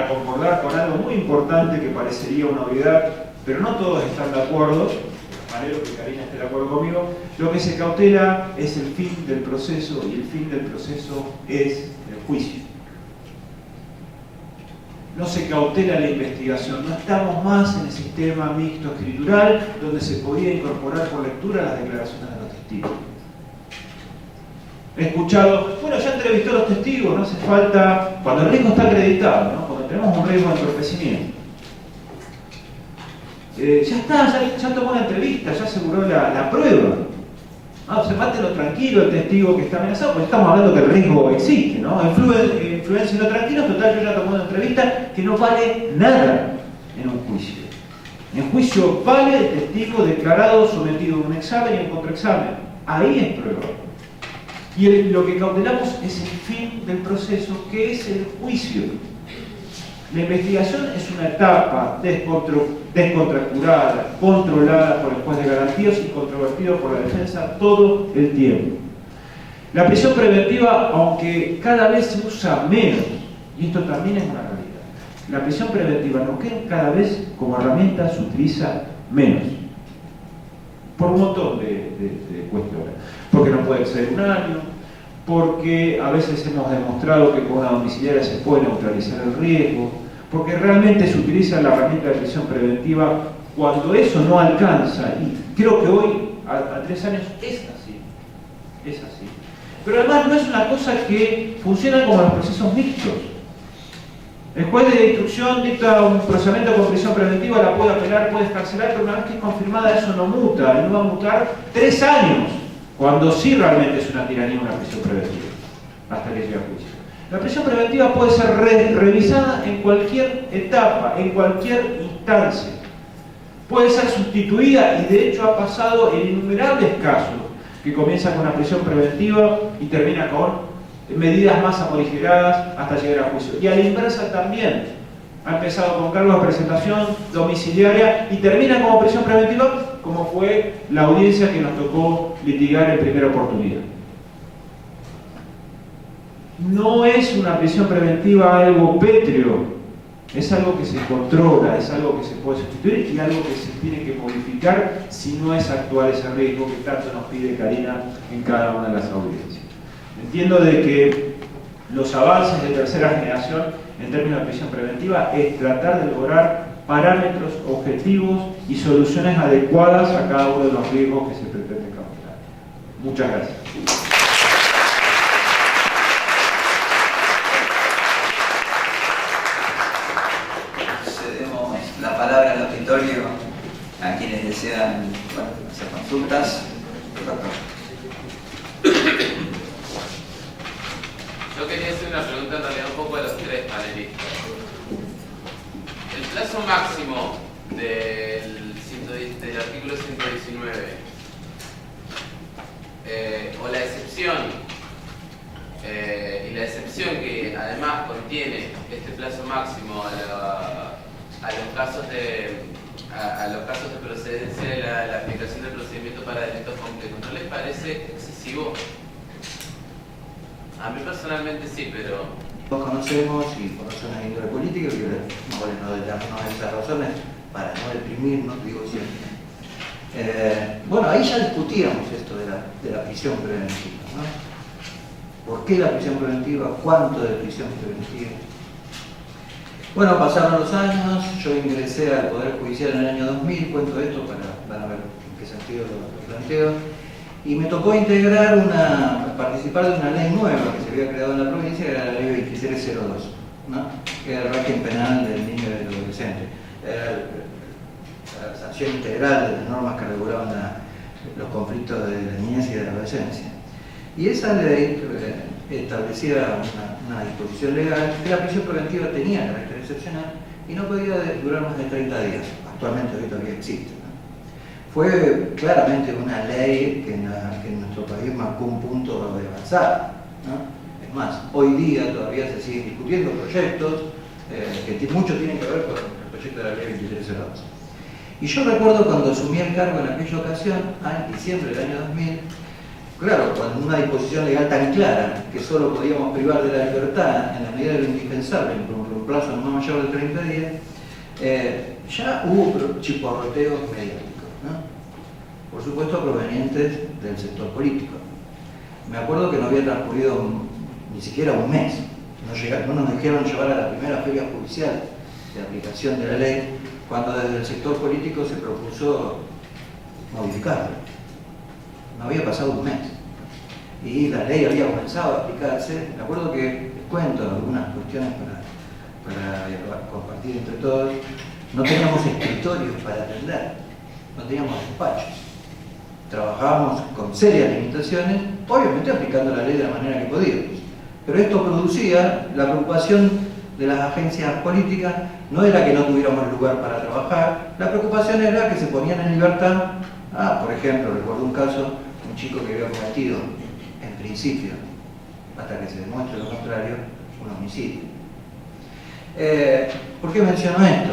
concordar con algo muy importante que parecería una obviedad, pero no todos están de acuerdo, espero que Karina esté de acuerdo conmigo, lo que se cautela es el fin del proceso, y el fin del proceso es el juicio. No se cautela la investigación, no estamos más en el sistema mixto escritural donde se podía incorporar por lectura las declaraciones de los testigos. He escuchado, bueno, ya entrevistó a los testigos, no hace falta, cuando el riesgo está acreditado, ¿no? Cuando tenemos un riesgo de entorpecimiento. Ya está, ya tomó la entrevista, ya aseguró la prueba. Observátelo tranquilo el testigo que está amenazado, porque estamos hablando que el riesgo existe, ¿no? Influencialo tranquilo, total, yo ya tomé una entrevista que no vale nada en un juicio. En juicio vale el testigo declarado, sometido a un examen y en contraexamen. Ahí es prueba. Y lo que cautelamos es el fin del proceso, que es el juicio. La investigación es una etapa descontracturada, controlada por el juez de garantías y controvertido por la defensa todo el tiempo. La prisión preventiva, aunque cada vez se usa menos, y esto también es una realidad, la prisión preventiva no que cada vez como herramienta se utiliza menos. Por un montón de cuestiones. Porque no puede exceder un año, porque a veces hemos demostrado que con una domiciliaria se puede neutralizar el riesgo, porque realmente se utiliza la herramienta de prisión preventiva cuando eso no alcanza, y creo que hoy, a 3 años, es así. Es así. Pero además no es una cosa que funciona como los procesos mixtos. El juez de instrucción dicta un procedimiento con prisión preventiva, la puede apelar, puede escarcelar, pero una vez que es confirmada eso no muta, y no va a mutar 3 años, cuando sí realmente es una tiranía una prisión preventiva, hasta que llegue a juicio. La prisión preventiva puede ser revisada en cualquier etapa, en cualquier instancia. Puede ser sustituida, y de hecho ha pasado en innumerables casos, que comienza con la prisión preventiva y termina con medidas más amoligeradas hasta llegar a juicio. Y a la inversa también. Ha empezado con cargos de presentación domiciliaria y termina como prisión preventiva, como fue la audiencia que nos tocó litigar en primera oportunidad. No es una prisión preventiva algo pétreo, es algo que se controla, es algo que se puede sustituir y algo que se tiene que modificar si no es actual ese riesgo que tanto nos pide Karina en cada una de las audiencias. Entiendo de que los avances de tercera generación en términos de prisión preventiva es tratar de lograr parámetros objetivos y soluciones adecuadas a cada uno de los riesgos que se pretende calcular. Muchas gracias. Cedemos la palabra al auditorio a quienes desean hacer consultas. Yo quería hacer una pregunta en realidad un poco a los 3 panelistas. El plazo máximo del artículo 119 o la excepción y la excepción que además contiene este plazo máximo a los casos de procedencia de la aplicación del procedimiento para delitos complejos, ¿no les parece excesivo? A mí personalmente sí, pero... Nos conocemos y conocen la índole política, que nos damos esas razones para no deprimirnos, digo siempre. Bueno, ahí ya discutíamos esto de la prisión preventiva, ¿no? ¿Por qué la prisión preventiva? ¿Cuánto de prisión preventiva? Bueno, pasaron los años, yo ingresé al Poder Judicial en el año 2000, cuento esto van a ver en qué sentido lo planteo, y me tocó participar de una ley nueva que se había creado en la provincia, que era la ley 2302, ¿no? Que era el régimen penal del niño y del adolescente. Era la sanción integral de las normas que regulaban los conflictos de la niñez y de la adolescencia. Y esa ley establecía una disposición legal que la prisión preventiva tenía carácter excepcional y no podía durar más de 30 días. Actualmente hoy todavía existe, ¿no? Fue claramente una ley que en nuestro país marcó un punto de avanzada, ¿no? Es más, hoy día todavía se siguen discutiendo proyectos que mucho tienen que ver con el proyecto de la ley 2302. Y yo recuerdo cuando asumí el cargo en aquella ocasión, en diciembre del año 2000, claro, con una disposición legal tan clara que solo podíamos privar de la libertad en la medida de lo indispensable, por un plazo no mayor de 30 días, ya hubo chiporroteos mediáticos, ¿no? Por supuesto provenientes del sector político. Me acuerdo que no había transcurrido ni siquiera un mes, no nos dejaron llevar a la primera feria judicial de aplicación de la ley, cuando desde el sector político se propuso modificarla. No había pasado un mes y la ley había comenzado a aplicarse. Me acuerdo que les cuento algunas cuestiones para compartir entre todos. No teníamos escritorios para atender, no teníamos despachos. Trabajábamos con serias limitaciones, obviamente aplicando la ley de la manera que podíamos. Pero esto producía la preocupación de las agencias políticas. No era que no tuviéramos lugar para trabajar, la preocupación era que se ponían en libertad. Por ejemplo, recuerdo un caso, un chico que había cometido, en principio, hasta que se demuestre lo contrario, un homicidio. ¿Por qué menciono esto?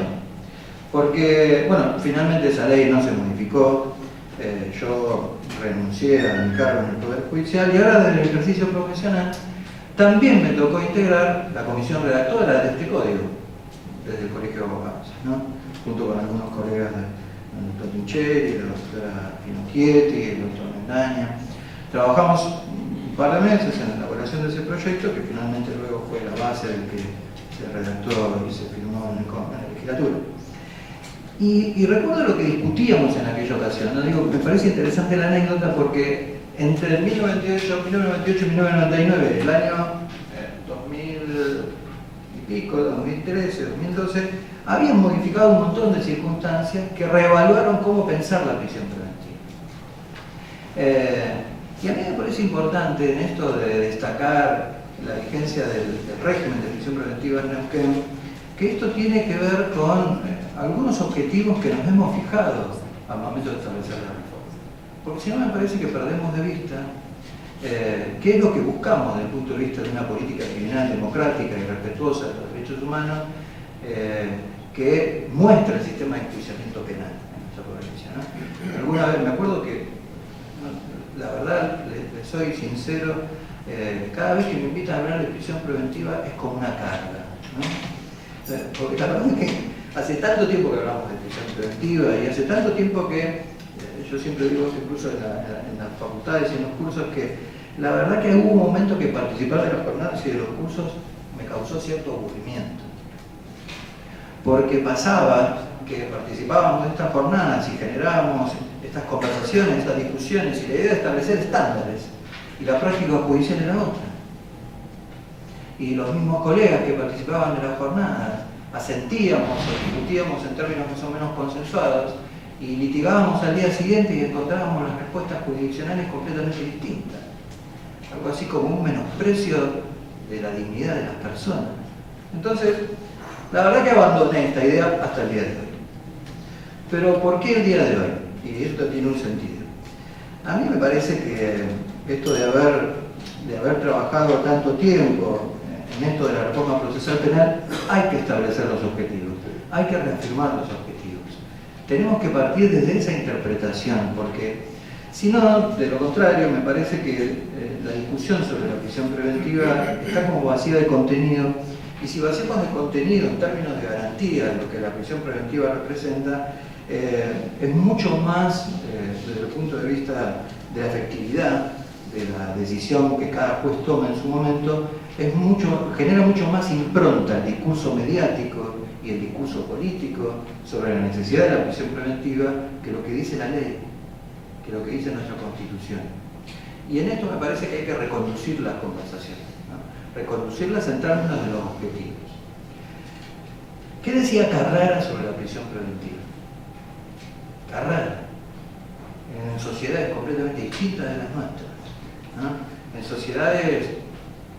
Porque, bueno, finalmente esa ley no se modificó, yo renuncié a mi cargo en el Poder Judicial y ahora desde el ejercicio profesional también me tocó integrar la comisión redactora de este código, desde el Colegio de Abogados, ¿no? Junto con algunos colegas el doctor Tincheri, la doctora Pinocchietti, el doctor Mendaña. Trabajamos un par de meses en la elaboración de ese proyecto que finalmente luego fue la base del que se redactó y se firmó en la legislatura. Y recuerdo lo que discutíamos en aquella ocasión, ¿no? Digo, me parece interesante la anécdota porque entre 1998 y 1999, el año 2000 y pico, 2013, 2012, habían modificado un montón de circunstancias que reevaluaron cómo pensar la prisión preventiva. Y a mí me parece importante en esto de destacar la vigencia del régimen de prisión preventiva en Neuquén, que esto tiene que ver con algunos objetivos que nos hemos fijado al momento de establecer la reforma. Porque si no me parece que perdemos de vista qué es lo que buscamos desde el punto de vista de una política criminal democrática y respetuosa de los derechos humanos, que muestra el sistema de enjuiciamiento penal en nuestra provincia, ¿no? Alguna vez me acuerdo que, la verdad, les soy sincero, cada vez que me invitan a hablar de prisión preventiva es como una carga, ¿no? Porque la verdad es que hace tanto tiempo que hablamos de prisión preventiva y hace tanto tiempo que, yo siempre digo incluso en las facultades y en los cursos, que la verdad que hubo un momento que participar de las jornadas y de los cursos me causó cierto aburrimiento. Porque pasaba que participábamos de estas jornadas y generábamos estas conversaciones, estas discusiones, y la idea de establecer estándares, y la práctica judicial era otra. Y los mismos colegas que participaban de las jornadas asentíamos o discutíamos en términos más o menos consensuados y litigábamos al día siguiente y encontrábamos las respuestas jurisdiccionales completamente distintas. Algo así como un menosprecio de la dignidad de las personas. Entonces, la verdad que abandoné esta idea hasta el día de hoy. Pero ¿por qué el día de hoy? Y esto tiene un sentido. A mí me parece que esto de haber trabajado tanto tiempo en esto de la reforma procesal penal, hay que establecer los objetivos, hay que reafirmar los objetivos. Tenemos que partir desde esa interpretación, porque si no, de lo contrario, me parece que la discusión sobre la prisión preventiva está como vacía de contenido, y si vaciamos de contenido en términos de garantía de lo que la prisión preventiva representa, es mucho más, desde el punto de vista de la efectividad de la decisión que cada juez toma en su momento, genera mucho más impronta el discurso mediático y el discurso político sobre la necesidad de la prisión preventiva que lo que dice la ley, que lo que dice nuestra Constitución. Y en esto me parece que hay que reconducir las conversaciones, ¿no? Reconducirlas en términos de los objetivos. ¿Qué decía Carrara sobre la prisión preventiva? Carrara, en sociedades completamente distintas de las nuestras, ¿no? En sociedades,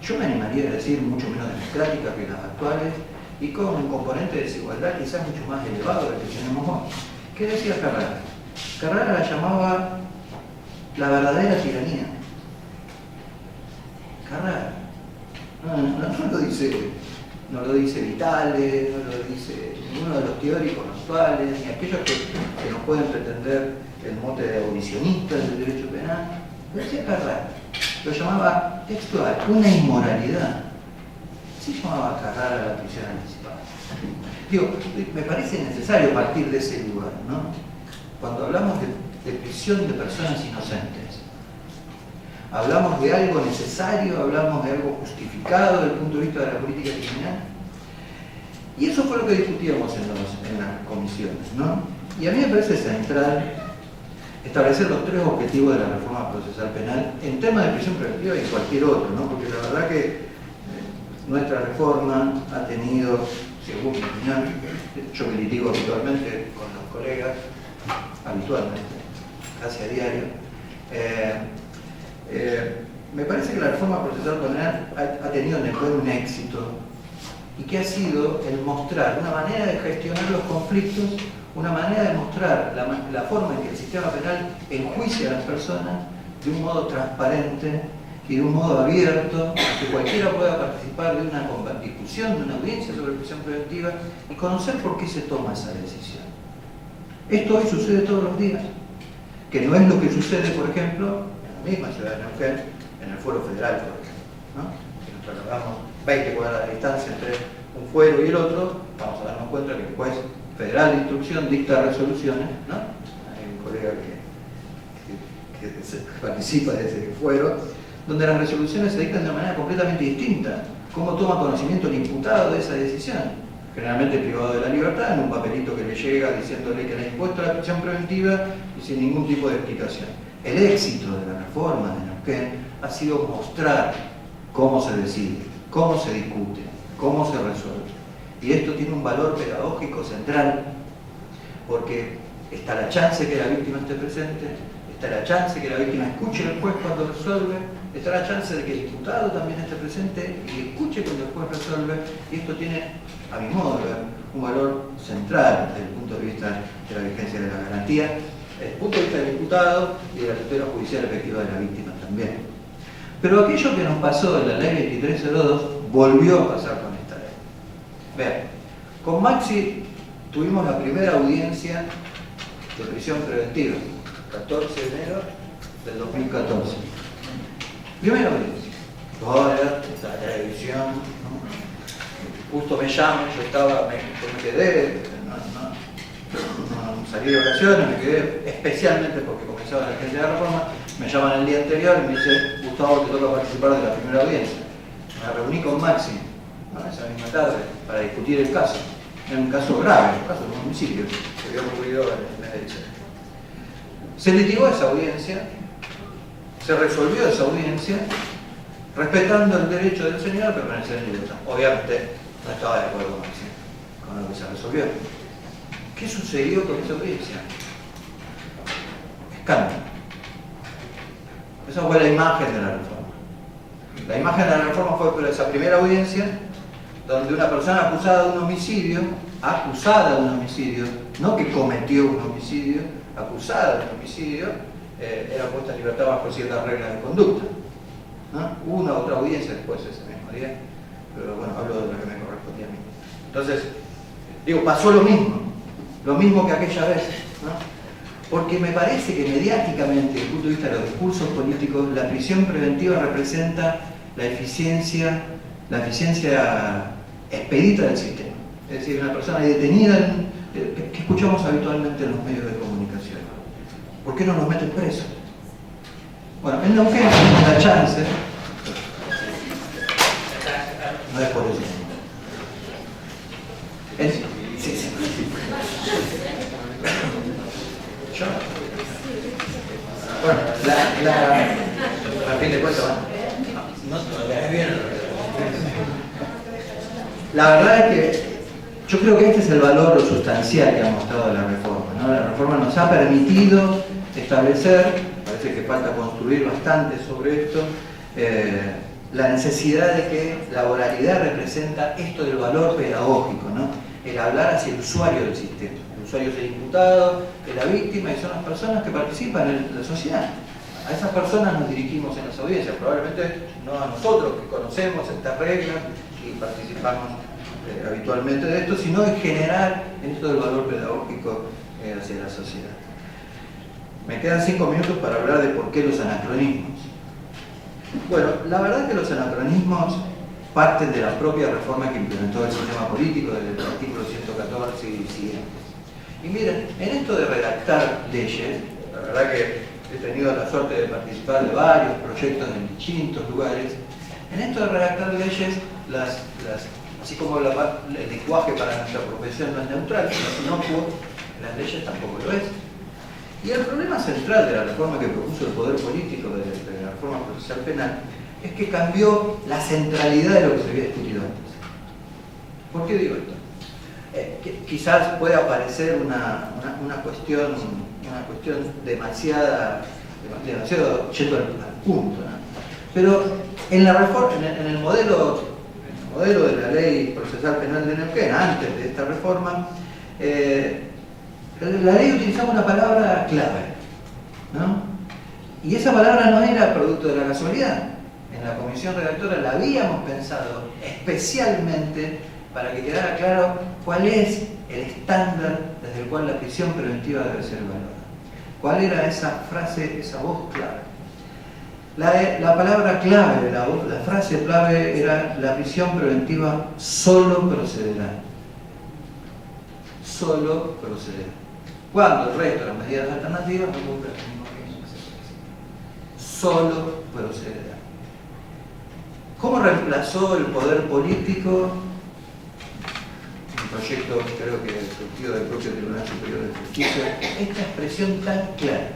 yo me animaría a decir, mucho menos democráticas que las actuales, y con un componente de desigualdad quizás mucho más elevado del que tenemos hoy. ¿Qué decía Carrara? Carrara la llamaba la verdadera tiranía. Carrara. No lo dice Vitale, no lo dice ninguno de los teóricos actuales, ni aquellos que nos pueden pretender el mote de abolicionistas del derecho penal. Lo decía Carrara. Lo llamaba textual, una inmoralidad. Sí llamaba Carrara la prisión anticipada. Digo, me parece necesario partir de ese lugar, ¿no? Cuando hablamos de prisión de personas inocentes, hablamos de algo necesario, hablamos de algo justificado desde el punto de vista de la política criminal. Y eso fue lo que discutíamos en las comisiones, ¿no? Y a mí me parece central establecer los tres objetivos de la reforma procesal penal en temas de prisión preventiva y en cualquier otro, ¿no? Porque la verdad que nuestra reforma ha tenido, según mi opinión, yo que litigo habitualmente con los colegas, habitualmente, casi a diario, me parece que la reforma procesal penal ha tenido en el poder un éxito y que ha sido el mostrar una manera de gestionar los conflictos, una manera de mostrar la forma en que el sistema penal enjuicia a las personas de un modo transparente y de un modo abierto, que cualquiera pueda participar de una discusión, de una audiencia sobre prisión preventiva y conocer por qué se toma esa decisión. Esto hoy sucede todos los días, que no es lo que sucede, por ejemplo, en la misma ciudad de Neuquén, en el fuero federal, por ejemplo, ¿no? Si nos trasladamos 20 cuadras de distancia entre un fuero y el otro, vamos a darnos cuenta que el juez federal de instrucción dicta resoluciones, ¿no? Hay un colega que participa de ese fuero, donde las resoluciones se dictan de una manera completamente distinta. ¿Cómo toma conocimiento el imputado de esa decisión? Generalmente privado de la libertad, en un papelito que le llega diciéndole que le ha impuesto la prisión preventiva y sin ningún tipo de explicación. El éxito de la reforma de Neuquén ha sido mostrar cómo se decide, cómo se discute, cómo se resuelve. Y esto tiene un valor pedagógico central, porque está la chance que la víctima esté presente, está la chance que la víctima escuche al juez cuando resuelve, está la chance de que el imputado también esté presente y escuche cuando el juez resuelve, y esto tiene, a mi modo de ver, un valor central desde el punto de vista de la vigencia de la garantía, desde el punto de vista del imputado y de la tutela judicial efectiva de la víctima también. Pero aquello que nos pasó en la ley 2302 volvió a pasar con esta ley. Vean, con Maxi tuvimos la primera audiencia de prisión preventiva, 14 de enero del 2014. Primera audiencia. Ahora, está la televisión, ¿no? Justo me llaman, yo me quedé, no salí de vacaciones, me quedé especialmente porque comenzaba la gente de la reforma, me llaman el día anterior y me dice, Gustavo, te toca participar de la primera audiencia. Me reuní con Maxi, ¿no? Esa misma tarde, para discutir el caso. Era un caso grave, un caso de un homicidio que había ocurrido en el mes de diciembre. Se litigó esa audiencia, se resolvió esa audiencia, respetando el derecho del señor a permanecer en libertad. Obviamente no estaba de acuerdo con lo que se resolvió. ¿Qué sucedió con esa audiencia? Escándalo. Esa fue la imagen de la reforma. La imagen de la reforma fue por esa primera audiencia, donde una persona acusada de un homicidio, no que cometió un homicidio, acusada de un homicidio, era puesta en libertad bajo ciertas reglas de conducta, ¿no? Hubo una otra audiencia después ese mismo día, pero bueno, hablo de lo que me correspondía a mí. Entonces, digo, pasó lo mismo que aquella vez, ¿no? Porque me parece que mediáticamente, desde el punto de vista de los discursos políticos, la prisión preventiva representa la eficiencia expedita del sistema. Es decir, una persona detenida que escuchamos habitualmente en los medios de comunicación. ¿Por qué no nos meten presos? Bueno, en Neuquén tenemos la chance, no es por eso. Bueno, a fin de cuentas, no te bien. La verdad es que yo creo que este es el valor sustancial que ha mostrado la reforma, ¿no? La reforma nos ha permitido establecer, parece que falta construir bastante sobre esto, la necesidad de que la oralidad representa esto del valor pedagógico, ¿no? El hablar hacia el usuario del sistema. El usuario es el imputado, es la víctima y son las personas que participan en la sociedad. A esas personas nos dirigimos en las audiencias, probablemente no a nosotros que conocemos estas reglas y participamos habitualmente de esto, sino en generar esto del valor pedagógico hacia la sociedad. Me quedan 5 minutos para hablar de por qué los anacronismos. Bueno, la verdad es que los anacronismos parten de la propia reforma que implementó el sistema político desde el artículo 114 y siguientes. Y miren, en esto de redactar leyes, la verdad que he tenido la suerte de participar de varios proyectos en distintos lugares. En esto de redactar leyes, así como el lenguaje para nuestra profesión no es neutral, sino inocuo, las leyes tampoco lo es. Y el problema central de la reforma que propuso el poder político de la reforma procesal penal es que cambió la centralidad de lo que se había discutido antes. ¿Por qué digo esto? Quizás pueda parecer una cuestión demasiado yendo al punto, ¿no? Pero en la reforma, en el modelo de la ley procesal penal de Neuquén, antes de esta reforma, la ley utilizaba una palabra clave, ¿no? Y esa palabra no era producto de la casualidad. En la comisión redactora la habíamos pensado especialmente para que quedara claro cuál es el estándar desde el cual la prisión preventiva debe ser evaluada. ¿Cuál era esa frase, esa voz clave? La palabra clave, la frase clave era: la prisión preventiva solo procederá. Solo procederá. Cuando el resto de las medidas alternativas no cumplen el mismo fin. Solo procederá. ¿Cómo reemplazó el poder político? Un proyecto, creo que surgido del propio Tribunal Superior de Justicia, esta expresión tan clara: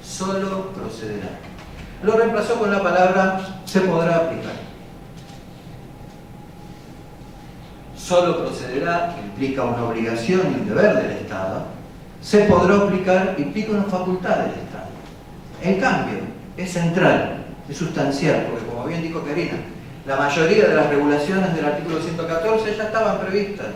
solo procederá. Lo reemplazó con la palabra se podrá aplicar. Solo procederá implica una obligación y un deber del Estado. Se podrá aplicar implica una facultad del Estado. En cambio, es central, es sustancial, porque como bien dijo Karina, la mayoría de las regulaciones del artículo 114 ya estaban previstas.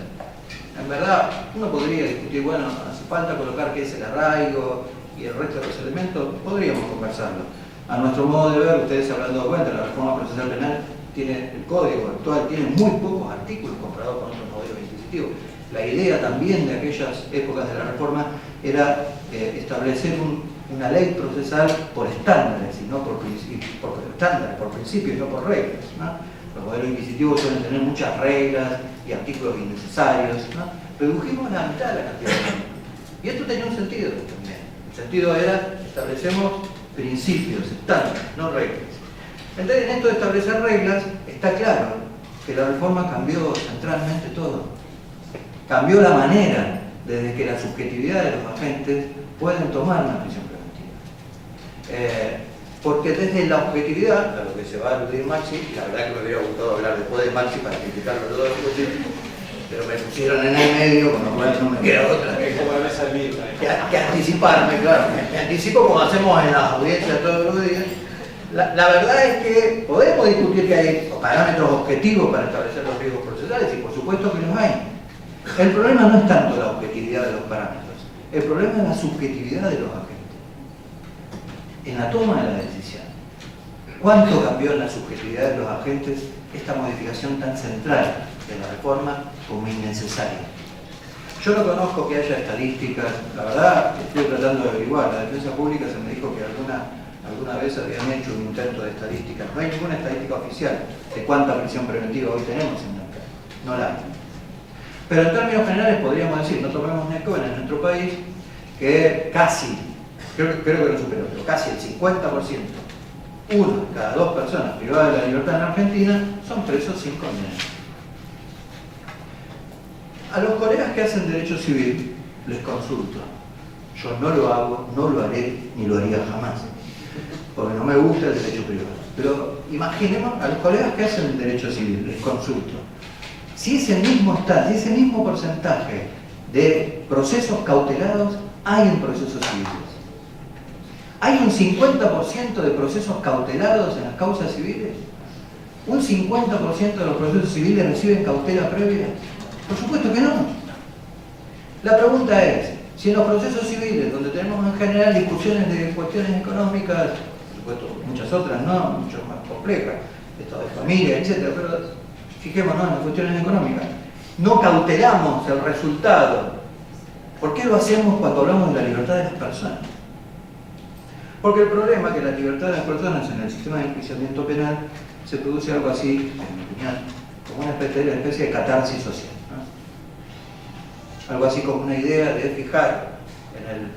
En verdad, uno podría discutir, bueno, hace falta colocar qué es el arraigo y el resto de los elementos, podríamos conversarlo. A nuestro modo de ver, ustedes se habrán dado cuenta, la reforma procesal penal tiene, el código actual tiene muy pocos artículos comparados con otros modelos inquisitivos. La idea también de aquellas épocas de la reforma era establecer una ley procesal por estándares y no por principios y no por reglas, ¿no? Los modelos inquisitivos suelen tener muchas reglas y artículos innecesarios, ¿no? Redujimos la mitad de la cantidad de reglas. Y esto tenía un sentido también. El sentido era: establecemos principios, estándares, no reglas. Entonces, en esto de establecer reglas, está claro que la reforma cambió centralmente todo. Cambió la manera desde que la subjetividad de los agentes pueden tomar una prisión preventiva. Porque desde la objetividad, a lo que se va a aludir Maxi, la verdad que me hubiera gustado hablar después de Maxi para criticarlo todo después, pero me pusieron en el medio, con lo cual no me queda otra que anticiparme, claro. Me anticipo como hacemos en las audiencias todos los días. La verdad es que podemos discutir que hay parámetros objetivos para establecer los riesgos procesales, y por supuesto que los hay. El problema no es tanto la objetividad de los parámetros, el problema es la subjetividad de los agentes en la toma de la decisión. ¿Cuánto cambió en la subjetividad de los agentes esta modificación tan central de la reforma como innecesaria? Yo no conozco que haya estadísticas, la verdad estoy tratando de averiguar. La defensa pública se me dijo que alguna vez habían hecho un intento de estadística. No hay ninguna estadística oficial de cuánta prisión preventiva hoy tenemos en Neuquén, no la hay. Pero en términos generales podríamos decir, no tomemos Neuquén en nuestro país, que casi, creo que lo superó, pero casi el 50%, uno de cada 2 personas privadas de la libertad en Argentina, son presos sin condena. A los colegas que hacen derecho civil les consulto. Yo no lo hago, no lo haré, ni lo haría jamás, porque no me gusta el derecho privado. Pero imaginemos a los colegas que hacen el derecho civil, les consulto. Si ese mismo porcentaje de procesos cautelados hay en procesos civiles, ¿hay un 50% de procesos cautelados en las causas civiles? ¿Un 50% de los procesos civiles reciben cautela previa? Por supuesto que no. La pregunta es, si en los procesos civiles, donde tenemos en general discusiones de cuestiones económicas, por supuesto muchas otras no, mucho más complejas, estado de familia, etc., pero fijémonos en las cuestiones económicas, no cautelamos el resultado. ¿Por qué lo hacemos cuando hablamos de la libertad de las personas? Porque el problema es que la libertad de las personas en el sistema de enjuiciamiento penal se produce algo así, en mi opinión, como una especie de catarsis social, ¿no? Algo así como una idea de fijar en el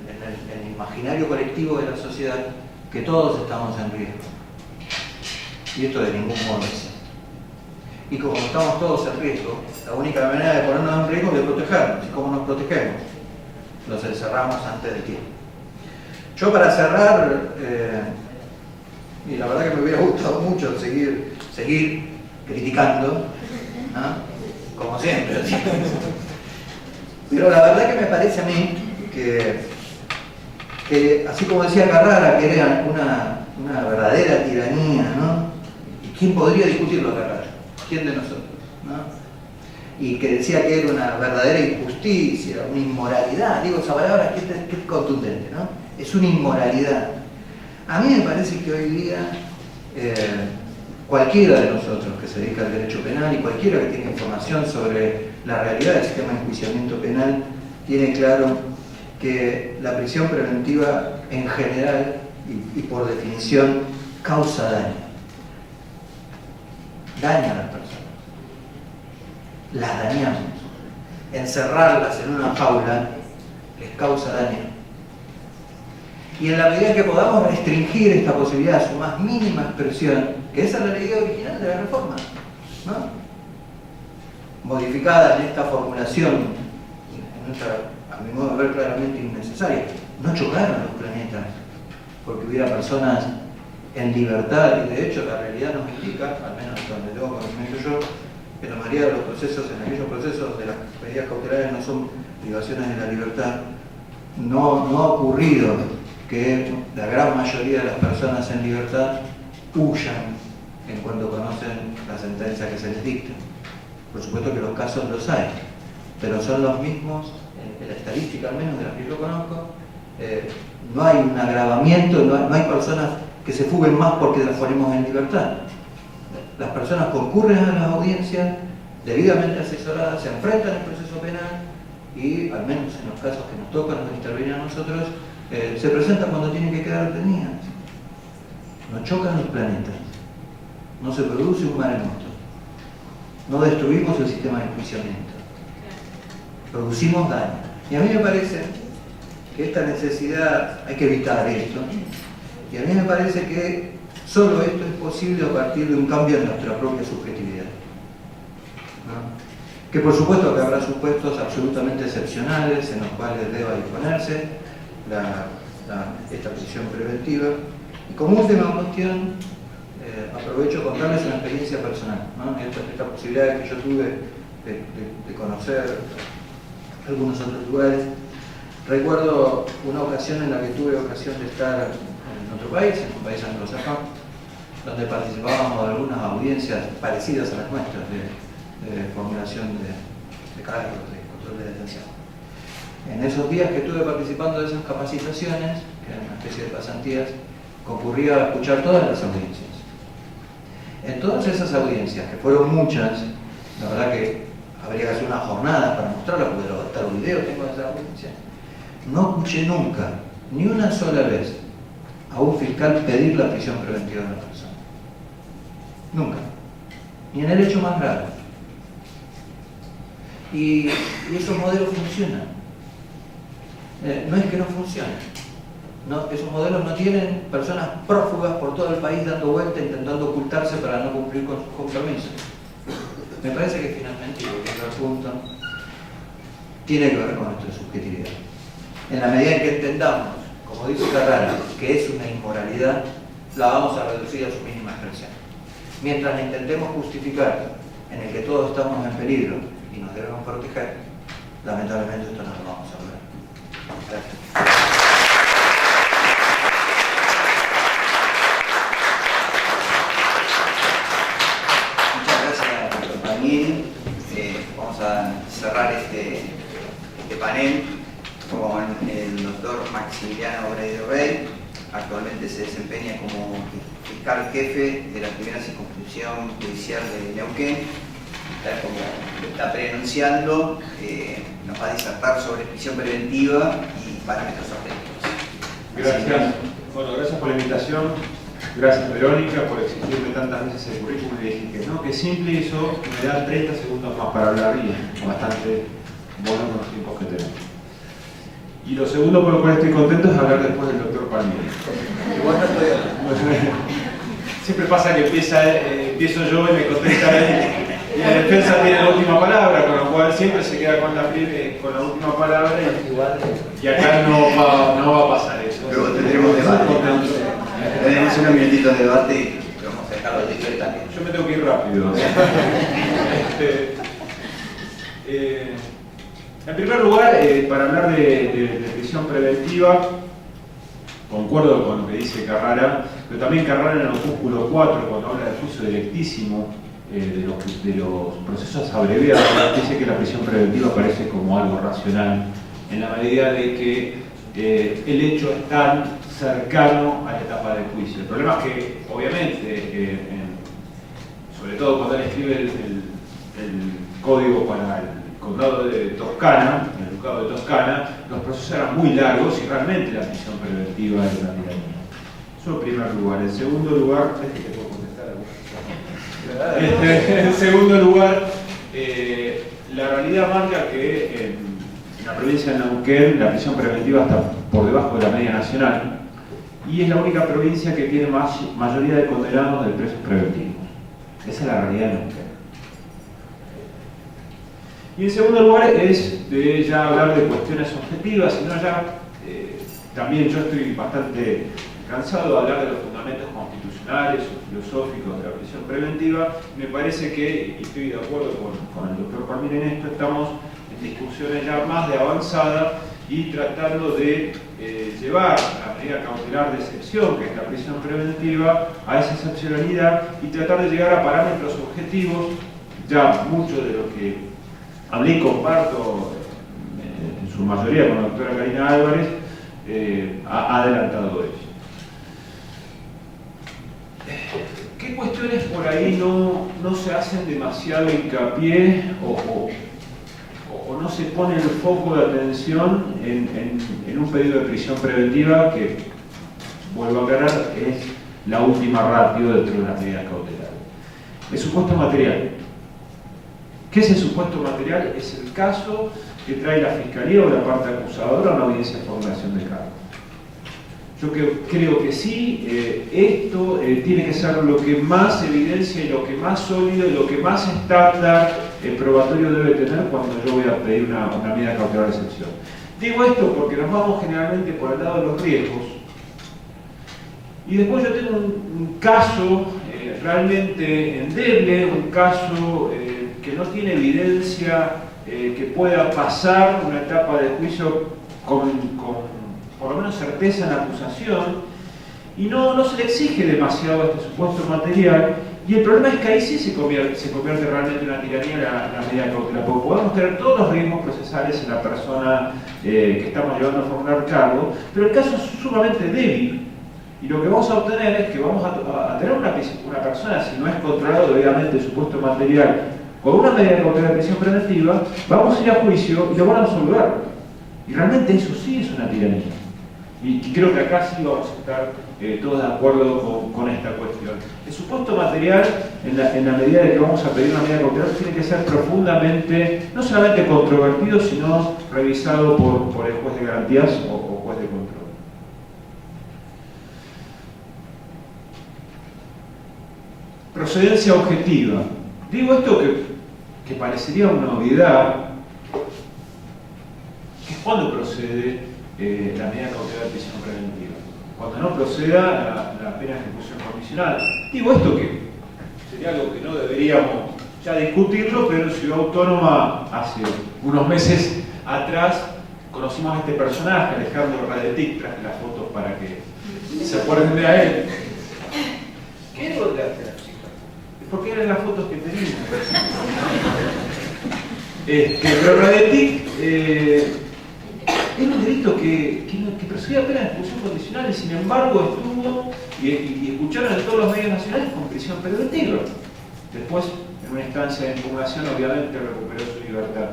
imaginario colectivo de la sociedad que todos estamos en riesgo. Y esto de ningún modo es cierto. Y como estamos todos en riesgo, la única manera de ponernos en riesgo es de protegernos. ¿Y cómo nos protegemos? Nos encerramos antes de tiempo. Yo, para cerrar, y la verdad que me hubiera gustado mucho seguir criticando, ¿no? Como siempre, ¿sí? Pero la verdad que me parece a mí que así como decía Carrara, que era una verdadera tiranía, ¿no? ¿Y quién podría discutirlo a Carrara? ¿Quién de nosotros? ¿No? Y que decía que era una verdadera injusticia, una inmoralidad. Digo, esa palabra que es contundente, ¿no? Es una inmoralidad. A mí me parece que hoy día cualquiera de nosotros que se dedica al derecho penal y cualquiera que tenga información sobre la realidad del sistema de enjuiciamiento penal tiene claro que la prisión preventiva en general y por definición causa daño. Daña a las personas. Las dañamos. Encerrarlas en una jaula les causa daño. Y en la medida que podamos restringir esta posibilidad a su más mínima expresión, que esa es la idea original de la reforma, ¿no? Modificada en esta formulación, a mi modo de ver, claramente innecesaria, no chocaron los planetas, porque hubiera personas en libertad, y de hecho la realidad nos indica, al menos donde tengo conocimiento yo, que la mayoría de los procesos, en aquellos procesos de las medidas cautelares no son privaciones de la libertad, no ha ocurrido que la gran mayoría de las personas en libertad huyan en cuanto conocen la sentencia que se les dicta. Por supuesto que los casos los hay, pero son los mismos, en la estadística al menos de las que yo conozco, no hay un agravamiento, no hay personas que se fuguen más porque las ponemos en libertad. Las personas concurren a las audiencias, debidamente asesoradas, se enfrentan al proceso penal y, al menos en los casos que nos tocan, nos intervienen a nosotros, se presentan cuando tienen que quedar detenidas. No chocan los planetas, no se produce un maremoto, no destruimos el sistema de enjuiciamiento, producimos daño. Y a mí me parece que esta necesidad, hay que evitar esto, y a mí me parece que solo esto es posible a partir de un cambio en nuestra propia subjetividad, ¿no? Que por supuesto que habrá supuestos absolutamente excepcionales en los cuales deba disponerse esta prisión preventiva. Y como última cuestión, aprovecho contarles una experiencia personal, ¿no? Esta posibilidad que yo tuve de conocer algunos otros lugares. Recuerdo una ocasión en la que tuve ocasión de estar en otro país, en un país anglosajón, donde participábamos de algunas audiencias parecidas a las nuestras de formulación de cargos, de control de detención. En esos días que estuve participando de esas capacitaciones, que eran una especie de pasantías, concurría a escuchar todas las audiencias. En todas esas audiencias, que fueron muchas, la verdad que habría que hacer una jornada para mostrarlas, porque hasta los videos tengo de esas audiencias, no escuché nunca, ni una sola vez, a un fiscal pedir la prisión preventiva de una persona. Nunca. Ni en el hecho más grave. Y esos modelos funcionan. No es que no funcionen. No, esos modelos no tienen personas prófugas por todo el país dando vuelta, intentando ocultarse para no cumplir con sus compromisos. Me parece que finalmente, y volviendo al punto, tiene que ver con nuestra subjetividad. En la medida en que entendamos, como dice Carrara, que es una inmoralidad, la vamos a reducir a su mínima expresión. Mientras la intentemos justificar en el que todos estamos en peligro y nos debemos proteger, lamentablemente esto no lo vamos a lograr. Gracias. Vamos a cerrar este panel con el doctor Maximiliano Oreiro Rey. Actualmente se desempeña como fiscal jefe de la primera circunscripción judicial de Neuquén. Como está preanunciando, nos va a disertar sobre prisión preventiva y parámetros objetivos. Gracias. Bueno, gracias por la invitación. Gracias, Verónica, por exigirme tantas veces el currículum y le dije que no, que simple, y eso me da 30 segundos más para hablar y es bastante bueno con los tiempos que tenemos. Y lo segundo por lo cual estoy contento es hablar después del doctor Palmieri. Igual no estoy hablando. Siempre pasa que empiezo yo y me contesta él. Y la defensa tiene la última palabra, con lo cual siempre se queda con la última palabra y acá no va a pasar eso. Luego tendremos debate. Tenemos unos minutitos de debate y vamos a dejarlo de libre también. Yo me tengo que ir rápido. En primer lugar, para hablar de prisión preventiva, concuerdo con lo que dice Carrara, pero también Carrara en el opúsculo 4, cuando habla del juicio directísimo de los procesos abreviados, dice que la prisión preventiva parece como algo racional, en la medida de que el hecho es tan cercano a la etapa del juicio. El problema es que, obviamente, sobre todo cuando él escribe el código para el condado de Toscana, el ducado de Toscana, los procesos eran muy largos y realmente la prisión preventiva era una tiranía. Eso en primer lugar. En segundo lugar, en segundo lugar, la realidad marca que en la provincia de Neuquén la prisión preventiva está por debajo de la media nacional y es la única provincia que tiene mayoría de condenados de presos preventivos. Esa es la realidad de Neuquén. Y en segundo lugar es de ya hablar de cuestiones objetivas, sino ya también yo estoy bastante cansado de hablar de los fundamentos constitucionales o filosóficos de la prisión preventiva. Me parece que, y estoy de acuerdo con el doctor Palmieri en esto, estamos en discusiones ya más de avanzada y tratando de llevar la medida cautelar de excepción, que es la prisión preventiva, a esa excepcionalidad y tratar de llegar a parámetros objetivos. Ya mucho de lo que hablé y comparto en su mayoría con la doctora Karina Álvarez ha adelantado eso. ¿Qué cuestiones por ahí no se hacen demasiado hincapié o no se pone el foco de atención en un pedido de prisión preventiva que, vuelvo a aclarar, es la última ratio dentro de las medidas cautelares? El supuesto material. ¿Qué es el supuesto material? Es el caso que trae la Fiscalía o la parte acusadora a una audiencia de formulación de cargos. Yo creo que sí, esto tiene que ser lo que más evidencia y lo que más sólido y lo que más estándar probatorio debe tener cuando yo voy a pedir una medida cautelar de excepción. Digo esto porque nos vamos generalmente por el lado de los riesgos y después yo tengo un caso realmente endeble, un caso que no tiene evidencia que pueda pasar una etapa de juicio con por lo menos certeza en la acusación, y no se le exige demasiado este supuesto material, y el problema es que ahí sí se convierte realmente en una tiranía la medida cautelar, porque podemos tener todos los riesgos procesales en la persona que estamos llevando a formular cargo, pero el caso es sumamente débil, y lo que vamos a obtener es que vamos a tener una persona, si no es controlado debidamente el supuesto material, con una medida cautelar de prisión preventiva, vamos a ir a juicio y lo van a absolver. Y realmente eso sí es una tiranía. Y creo que acá sí vamos a estar todos de acuerdo con esta cuestión. El supuesto material, en la medida de que vamos a pedir una medida cautelar, tiene que ser profundamente, no solamente controvertido, sino revisado por el juez de garantías o juez de control. Procedencia objetiva. Digo esto que parecería una obviedad, que es cuando procede la medida cautelar de prisión preventiva. Cuando no proceda la pena de ejecución condicional. Digo esto que sería algo que no deberíamos ya discutirlo, pero en Ciudad Autónoma hace unos meses atrás conocimos a este personaje, Alejandro Radetic, traje las fotos para que se acuerden de a él. ¿Qué lograste la chica? Porque eran las fotos que teníamos. Pero Radetic es un delito que persigue apenas expulsión condicional y sin embargo estuvo y escucharon en todos los medios nacionales con prisión preventiva. Después, en una instancia de impugnación, obviamente recuperó su libertad.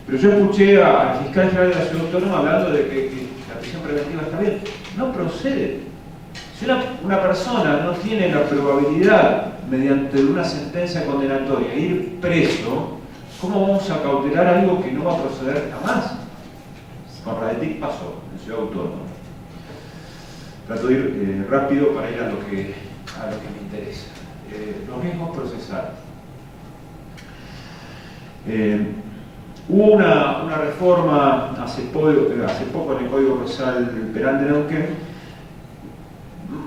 Pero yo escuché al fiscal general de la Ciudad Autónoma hablando de que la prisión preventiva está bien. No procede. Si una persona no tiene la probabilidad, mediante una sentencia condenatoria, de ir preso, ¿cómo vamos a cautelar algo que no va a proceder jamás? Con Radetic pasó, en Ciudad Autónoma. Trato de ir rápido para ir a lo que me interesa. Los riesgos procesales. Hubo una reforma hace poco en el Código Procesal Penal de Neuquén.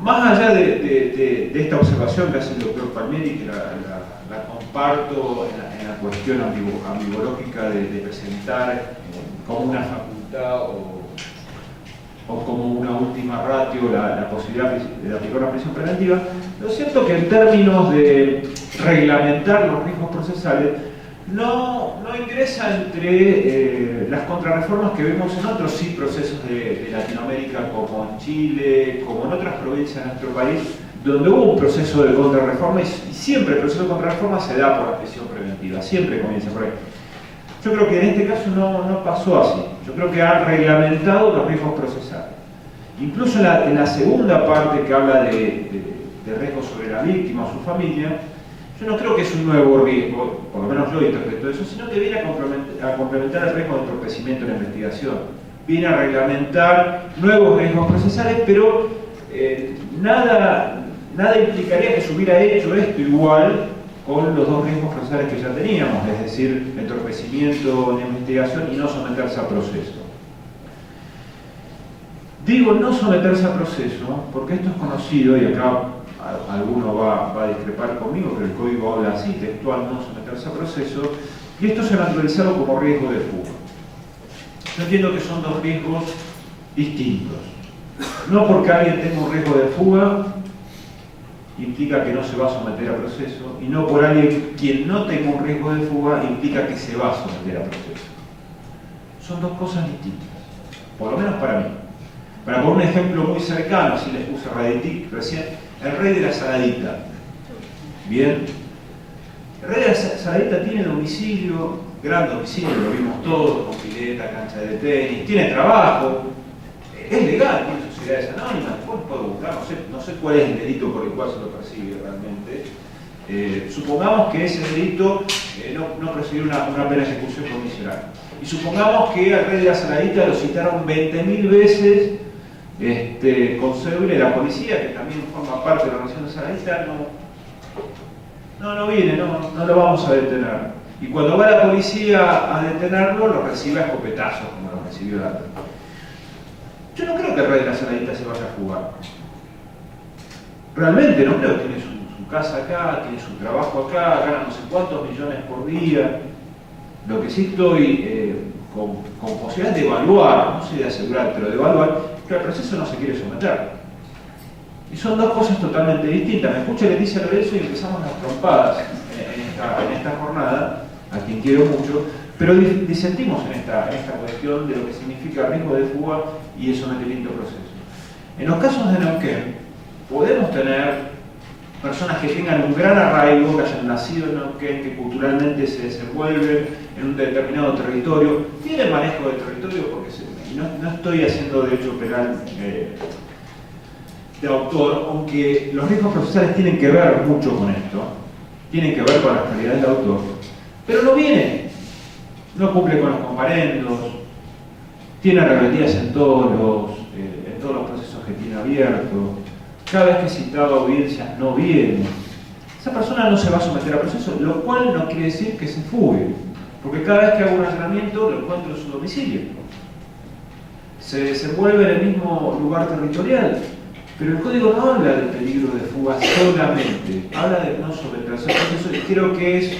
Más allá de esta observación que hace el doctor Palmieri, que la comparto en la cuestión ambivológica de presentar como una facultad o como una última ratio la posibilidad de aplicar una prisión preventiva, lo cierto que en términos de reglamentar los riesgos procesales no ingresa entre las contrarreformas que vemos en otros procesos de Latinoamérica, como en Chile, como en otras provincias de nuestro país, donde hubo un proceso de contrarreforma y siempre el proceso de contrarreforma se da por la prisión preventiva, siempre comienza por ahí. Yo creo que en este caso no pasó así. Yo creo que han reglamentado los riesgos procesales. Incluso en la segunda parte que habla de riesgos sobre la víctima o su familia, yo no creo que es un nuevo riesgo, por lo menos yo interpreto eso, sino que viene a complementar el riesgo de entorpecimiento en la investigación. Viene a reglamentar nuevos riesgos procesales, pero nada implicaría que se hubiera hecho esto igual con los dos riesgos procesales que ya teníamos, es decir, entorpecimiento en la investigación y no someterse a proceso. Digo no someterse a proceso porque esto es conocido, y acá alguno va a discrepar conmigo, pero el código habla así, textual, no someterse a proceso, y esto se ha naturalizado como riesgo de fuga. Yo entiendo que son dos riesgos distintos. No porque alguien tenga un riesgo de fuga implica que no se va a someter a proceso, y no por alguien quien no tenga un riesgo de fuga implica que se va a someter a proceso. Son dos cosas distintas, por lo menos para mí. Para poner un ejemplo muy cercano, así les puse Radetic recién, el rey de la Saladita. Bien. El rey de la Saladita tiene domicilio, gran domicilio, lo vimos todos, con pileta, cancha de tenis, tiene trabajo, es legal, tiene sociedades anónimas, después puedo buscar, no sé cuál es el delito por el cual se lo persigue realmente. Supongamos que ese delito no presidió una pena de ejecución condicional. Y supongamos que al rey de la Saladita lo citaron 20.000 veces con cédula, y la policía, que también forma parte de la organización de Saladita, no viene, no lo vamos a detener. Y cuando va la policía a detenerlo, lo recibe a escopetazos, como lo recibió la otra. Yo no creo que el rey de la Saladita se vaya a jugar. Realmente no creo. Tiene su casa acá, tiene su trabajo acá, gana no sé cuántos millones por día. Lo que sí estoy con posibilidad de evaluar, no sé de asegurar, pero de evaluar, que el proceso no se quiere someter. Y son dos cosas totalmente distintas. Me escucha Leticia Lorenzo y empezamos las trompadas en esta jornada, a quien quiero mucho, pero disentimos en esta cuestión de lo que significa riesgo de fuga y el sometimiento a proceso. En los casos de Neuquén, podemos tener personas que tengan un gran arraigo, que hayan nacido en Neuquén, que culturalmente se desenvuelven en un determinado territorio, tienen manejo del territorio, porque no estoy haciendo derecho penal de autor, aunque los riesgos procesales tienen que ver mucho con esto, tienen que ver con las calidades del autor, pero no viene, no cumple con los comparendos, tiene rebeldías en todos los procesos que tiene abiertos, cada vez que es citado a audiencias no viene. Esa persona no se va a someter a proceso, lo cual no quiere decir que se fugue, porque cada vez que hago un allanamiento lo encuentro en su domicilio. se desenvuelve en el mismo lugar territorial. Pero el código no habla del peligro de fuga solamente, habla de no sobre el tercer proceso, y creo que es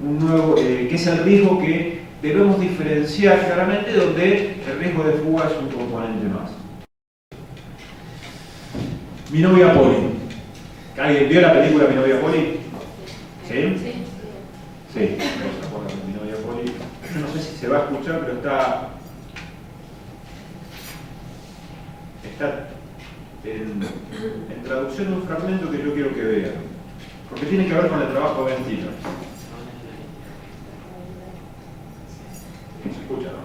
un nuevo, que es el riesgo que debemos diferenciar claramente, donde el riesgo de fuga es un componente más. Mi novia Polly. ¿Alguien vio la película Mi novia Polly? ¿Sí? Sí, no se acuerdan de Mi novia Polly. Yo no sé si se va a escuchar, pero está en traducción un fragmento que yo quiero que vean, porque tiene que ver con el trabajo de Ben Stiller. ¿Se escucha, no?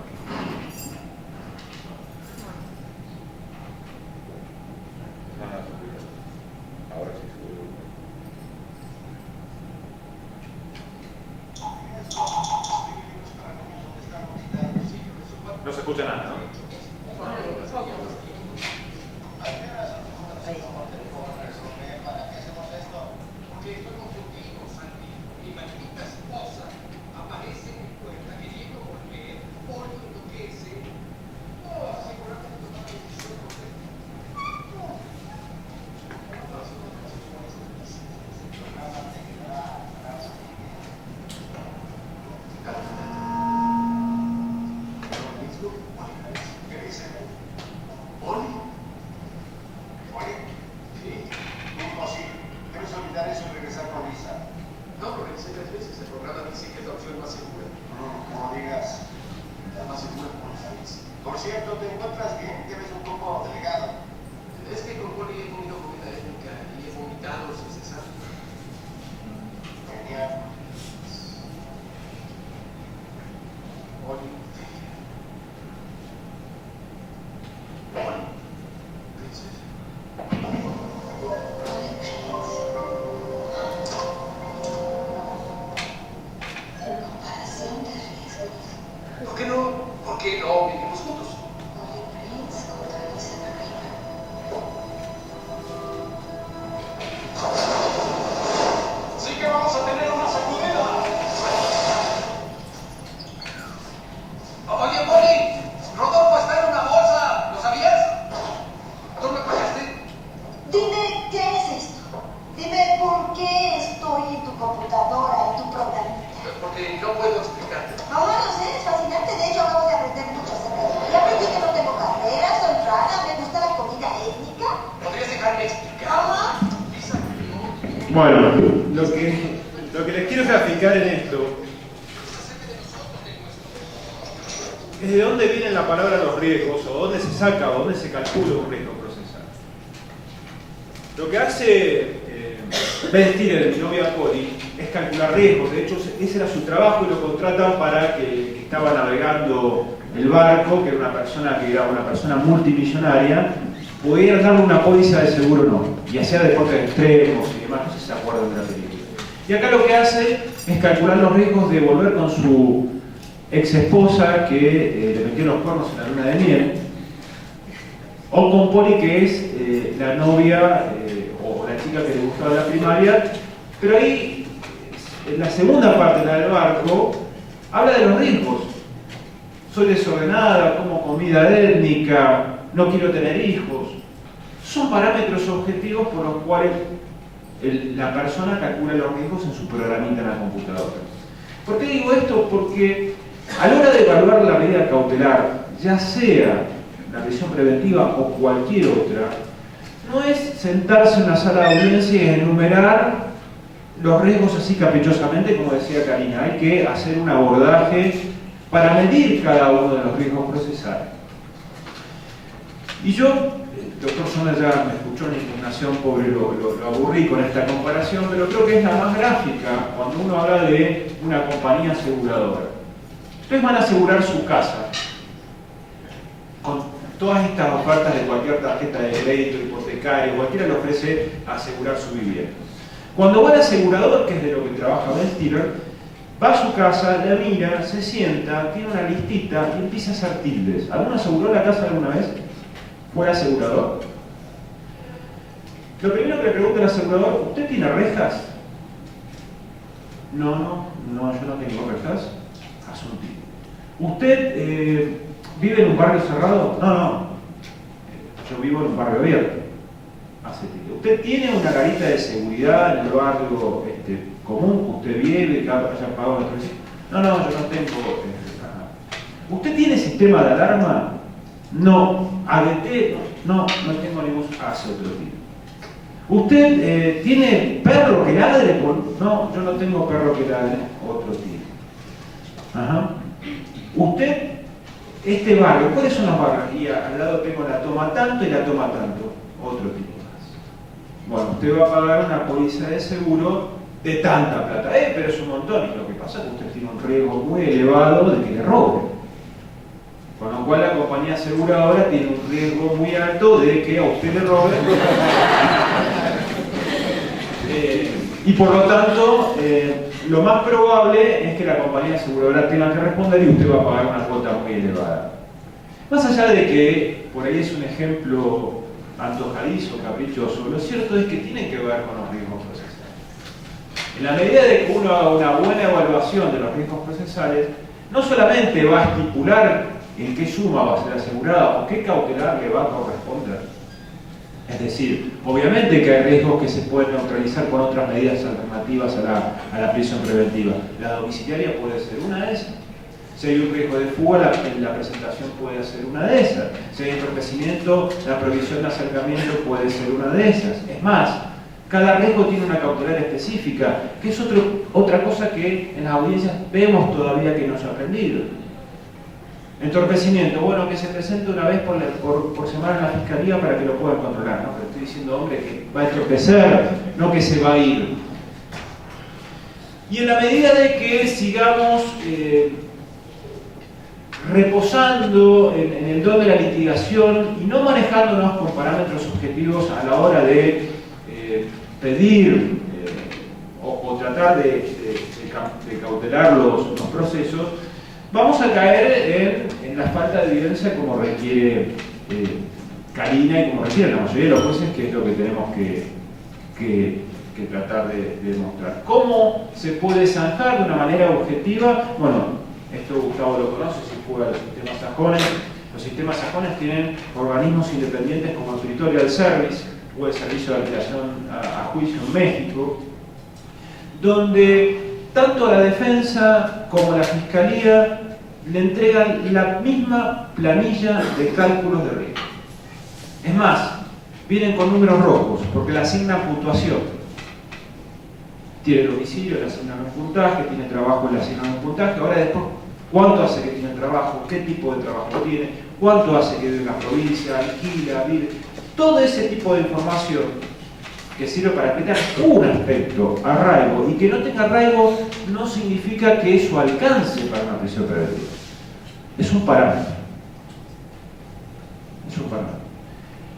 Ahora sí se escucha. No se escucha nada, ¿no? Bueno, lo que les quiero graficar en esto es de dónde viene la palabra los riesgos, o dónde se saca, o dónde se calcula un riesgo procesal. Lo que hace Ben Stiller, mi novia Polly, es calcular riesgos. De hecho, ese era su trabajo y lo contratan para que estaba navegando el barco, que era una persona multimillonaria, pudiera darle una póliza de seguro o no, y hacía deportes extremos y demás, no sé si se acuerdan de la película. Y acá lo que hace es calcular los riesgos de volver con su ex esposa que le metió los cuernos en la luna de miel, o con Polly, que es la novia o la chica que le gustaba en la primaria, pero ahí, en la segunda parte, la del barco, habla de los riesgos. Soy desordenada, como comida étnica, no quiero tener hijos. Son parámetros objetivos por los cuales la persona calcula los riesgos en su programita en la computadora. ¿Por qué digo esto? Porque a la hora de evaluar la medida cautelar, ya sea la prisión preventiva o cualquier otra, no es sentarse en la sala de audiencia y enumerar los riesgos así caprichosamente, como decía Karina. Hay que hacer un abordaje para medir cada uno de los riesgos procesales. Y yo, el doctor Sommer ya me escuchó en impugnación, pobre, lo aburrí con esta comparación, pero creo que es la más gráfica cuando uno habla de una compañía aseguradora. Ustedes van a asegurar su casa con todas estas ofertas de cualquier tarjeta de crédito, hipotecario, cualquiera le ofrece asegurar su vivienda. Cuando va al asegurador, que es de lo que trabaja Ben Stiller, va a su casa, la mira, se sienta, tiene una listita y empieza a hacer tildes. ¿Alguno aseguró la casa alguna vez? ¿Fue el asegurador? Lo primero que le pregunta el asegurador, ¿usted tiene rejas? No, yo no tengo rejas. Asunto. ¿Usted ¿Vive en un barrio cerrado? No, no. Yo vivo en un barrio abierto. ¿Usted tiene una garita de seguridad en el barrio común? ¿Usted vive que haya pagado la televisión? No, no, yo no tengo. ¿Usted tiene sistema de alarma? No. ¿ADT? No, no tengo ningún. Hace otro tipo. ¿Usted tiene perro que ladre? No, yo no tengo perro que ladre. Otro tipo. Ajá. ¿Usted, este barrio, cuáles son los barrios? Y al lado tengo la toma tanto y la toma tanto. Otro tipo más. Bueno, usted va a pagar una póliza de seguro de tanta plata. Pero es un montón. Y lo que pasa es que usted tiene un riesgo muy elevado de que le roben. Con lo cual la compañía aseguradora tiene un riesgo muy alto de que a usted le roben. Y por lo tanto, lo más probable es que la compañía aseguradora tenga que responder y usted va a pagar una cuota muy elevada. Más allá de que por ahí es un ejemplo antojadizo, caprichoso, lo cierto es que tiene que ver con los riesgos procesales. En la medida de que uno haga una buena evaluación de los riesgos procesales, no solamente va a estipular en qué suma va a ser asegurada o qué cautelar le va a corresponder. Es decir, obviamente que hay riesgos que se pueden neutralizar con otras medidas alternativas a la prisión preventiva. La domiciliaria puede ser una de esas. Si hay un riesgo de fuga, la presentación puede ser una de esas. Si hay entorpecimiento, la prohibición de acercamiento puede ser una de esas. Es más, cada riesgo tiene una cautelar específica, que es otra cosa que en las audiencias vemos todavía que no se ha aprendido. Entorpecimiento, bueno, que se presente una vez por semana en la fiscalía para que lo puedan controlar, ¿no? Pero estoy diciendo, hombre, que va a entorpecer, no que se va a ir. Y en la medida de que sigamos reposando en el don de la litigación y no manejándonos con parámetros objetivos a la hora de pedir o tratar de cautelar los procesos, vamos a caer en la falta de evidencia como requiere Karina y como requiere la mayoría de los jueces, que es lo que tenemos que tratar de demostrar. ¿Cómo se puede zanjar de una manera objetiva? Bueno, esto Gustavo lo conoce, si juega los sistemas sajones. Los sistemas sajones tienen organismos independientes como el Territorial Service o el Servicio de Apelación a Juicio en México, donde tanto la defensa como la fiscalía le entregan la misma planilla de cálculos de riesgo. Es más, vienen con números rojos porque le asignan puntuación. Tiene domicilio, le asignan un puntaje, tiene trabajo, le asignan un puntaje. Ahora después, ¿cuánto hace que tiene trabajo? ¿Qué tipo de trabajo tiene? ¿Cuánto hace que vive en la provincia? ¿Alquila? ¿Vive? Todo ese tipo de información que sirve para explicar un aspecto, arraigo, y que no tenga arraigo no significa que eso alcance para una prisión preventiva. Es un parámetro. Es un parámetro.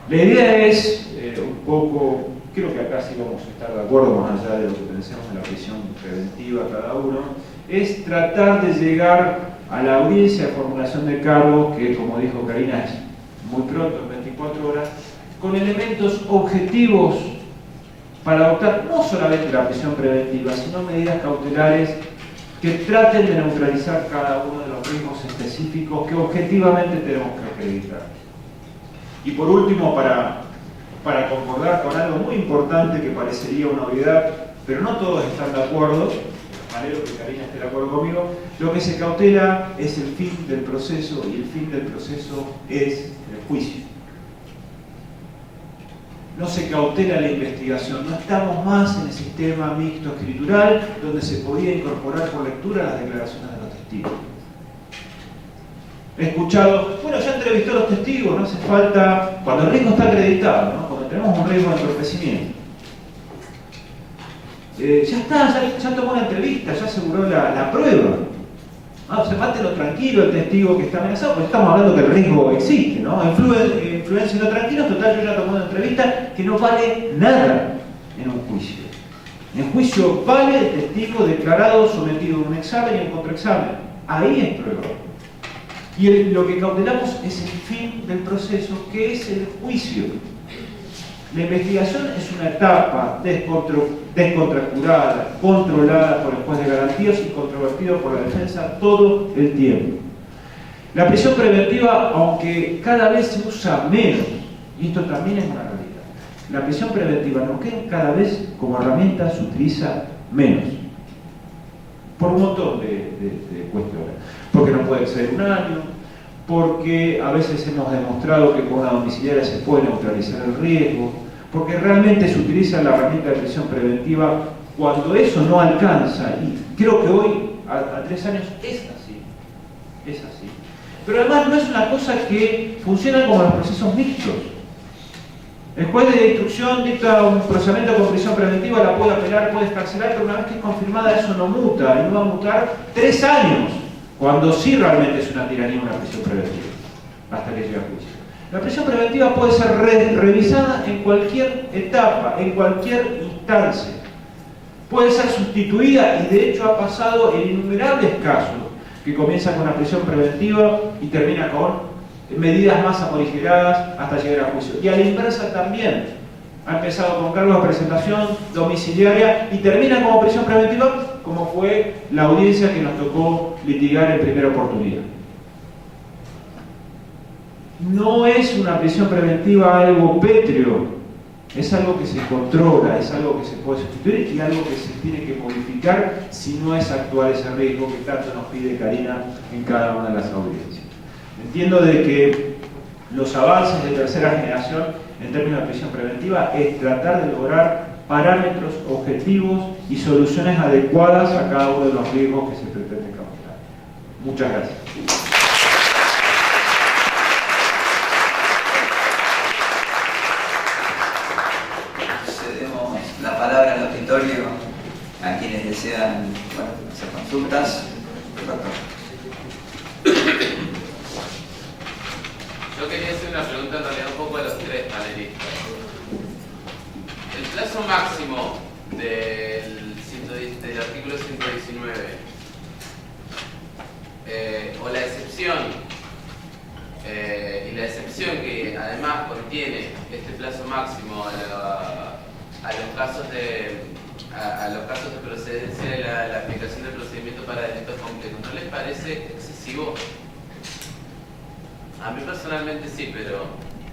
La idea es, un poco, creo que acá sí vamos a estar de acuerdo, más allá de lo que pensemos en la prisión preventiva cada uno, es tratar de llegar a la audiencia de formulación de cargos, que como dijo Karina es muy pronto, en 24 horas, con elementos objetivos para adoptar no solamente la prisión preventiva, sino medidas cautelares que traten de neutralizar cada uno de los riesgos específicos que objetivamente tenemos que acreditar. Y por último, para concordar con algo muy importante que parecería una obviedad, pero no todos están de acuerdo, me alegro que Karina esté de acuerdo conmigo, lo que se cautela es el fin del proceso, y el fin del proceso es el juicio. No se cautela la investigación, no estamos más en el sistema mixto escritural donde se podía incorporar por lectura las declaraciones de los testigos. He escuchado, bueno, ya entrevistó a los testigos, no hace falta, cuando el riesgo está acreditado, ¿no? Cuando tenemos un riesgo de entorpecimiento. Ya está, ya tomó una entrevista, ya aseguró la prueba. O sea, mátelo tranquilo el testigo que está amenazado, porque estamos hablando que el riesgo existe, ¿no? Influencia lo tranquilo, total, yo ya tomé una entrevista que no vale nada en un juicio. En el juicio vale el testigo declarado, sometido a un examen y a un contraexamen. Ahí es prueba. Y lo que cautelamos es el fin del proceso, que es el juicio. La investigación es una etapa descontracturada, controlada por el juez de garantías y controvertida por la defensa todo el tiempo. La prisión preventiva, aunque cada vez se usa menos, y esto también es una realidad, la prisión preventiva en Neuquén cada vez como herramienta se utiliza menos, por un montón de cuestiones, porque no puede ser un año, porque a veces hemos demostrado que con una domiciliaria se puede neutralizar el riesgo, porque realmente se utiliza la herramienta de prisión preventiva cuando eso no alcanza, y creo que hoy, a 3 años, es así, es así. Pero además no es una cosa que funciona como los procesos mixtos. El juez de instrucción dicta un procedimiento con prisión preventiva, la puede apelar, puede escarcelar, pero una vez que es confirmada eso no muta, y no va a mutar 3 años, cuando sí realmente es una tiranía una prisión preventiva, hasta que llegue a juicio. La prisión preventiva puede ser revisada en cualquier etapa, en cualquier instancia. Puede ser sustituida, y de hecho ha pasado en innumerables casos, que comienza con una prisión preventiva y termina con medidas más amoligeradas hasta llegar a juicio. Y a la inversa también. Ha empezado con cargos de presentación domiciliaria y termina como prisión preventiva, como fue la audiencia que nos tocó litigar en primera oportunidad. No es una prisión preventiva algo pétreo, es algo que se controla, es algo que se puede sustituir y algo que se tiene que modificar si no es actuar ese riesgo que tanto nos pide Karina en cada una de las audiencias. Entiendo de que los avances de tercera generación en términos de prisión preventiva es tratar de lograr parámetros objetivos y soluciones adecuadas a cada uno de los riesgos que se pretende cautelar. Muchas gracias. Cedemos la palabra al auditorio a quienes desean hacer consultas. Yo quería hacer una pregunta en realidad un poco a los 3 panelistas. El plazo máximo del artículo 119 o la excepción y la excepción que además contiene este plazo máximo a los casos de procedencia de la aplicación del procedimiento para delitos complejos, ¿no les parece excesivo? A mí personalmente sí, pero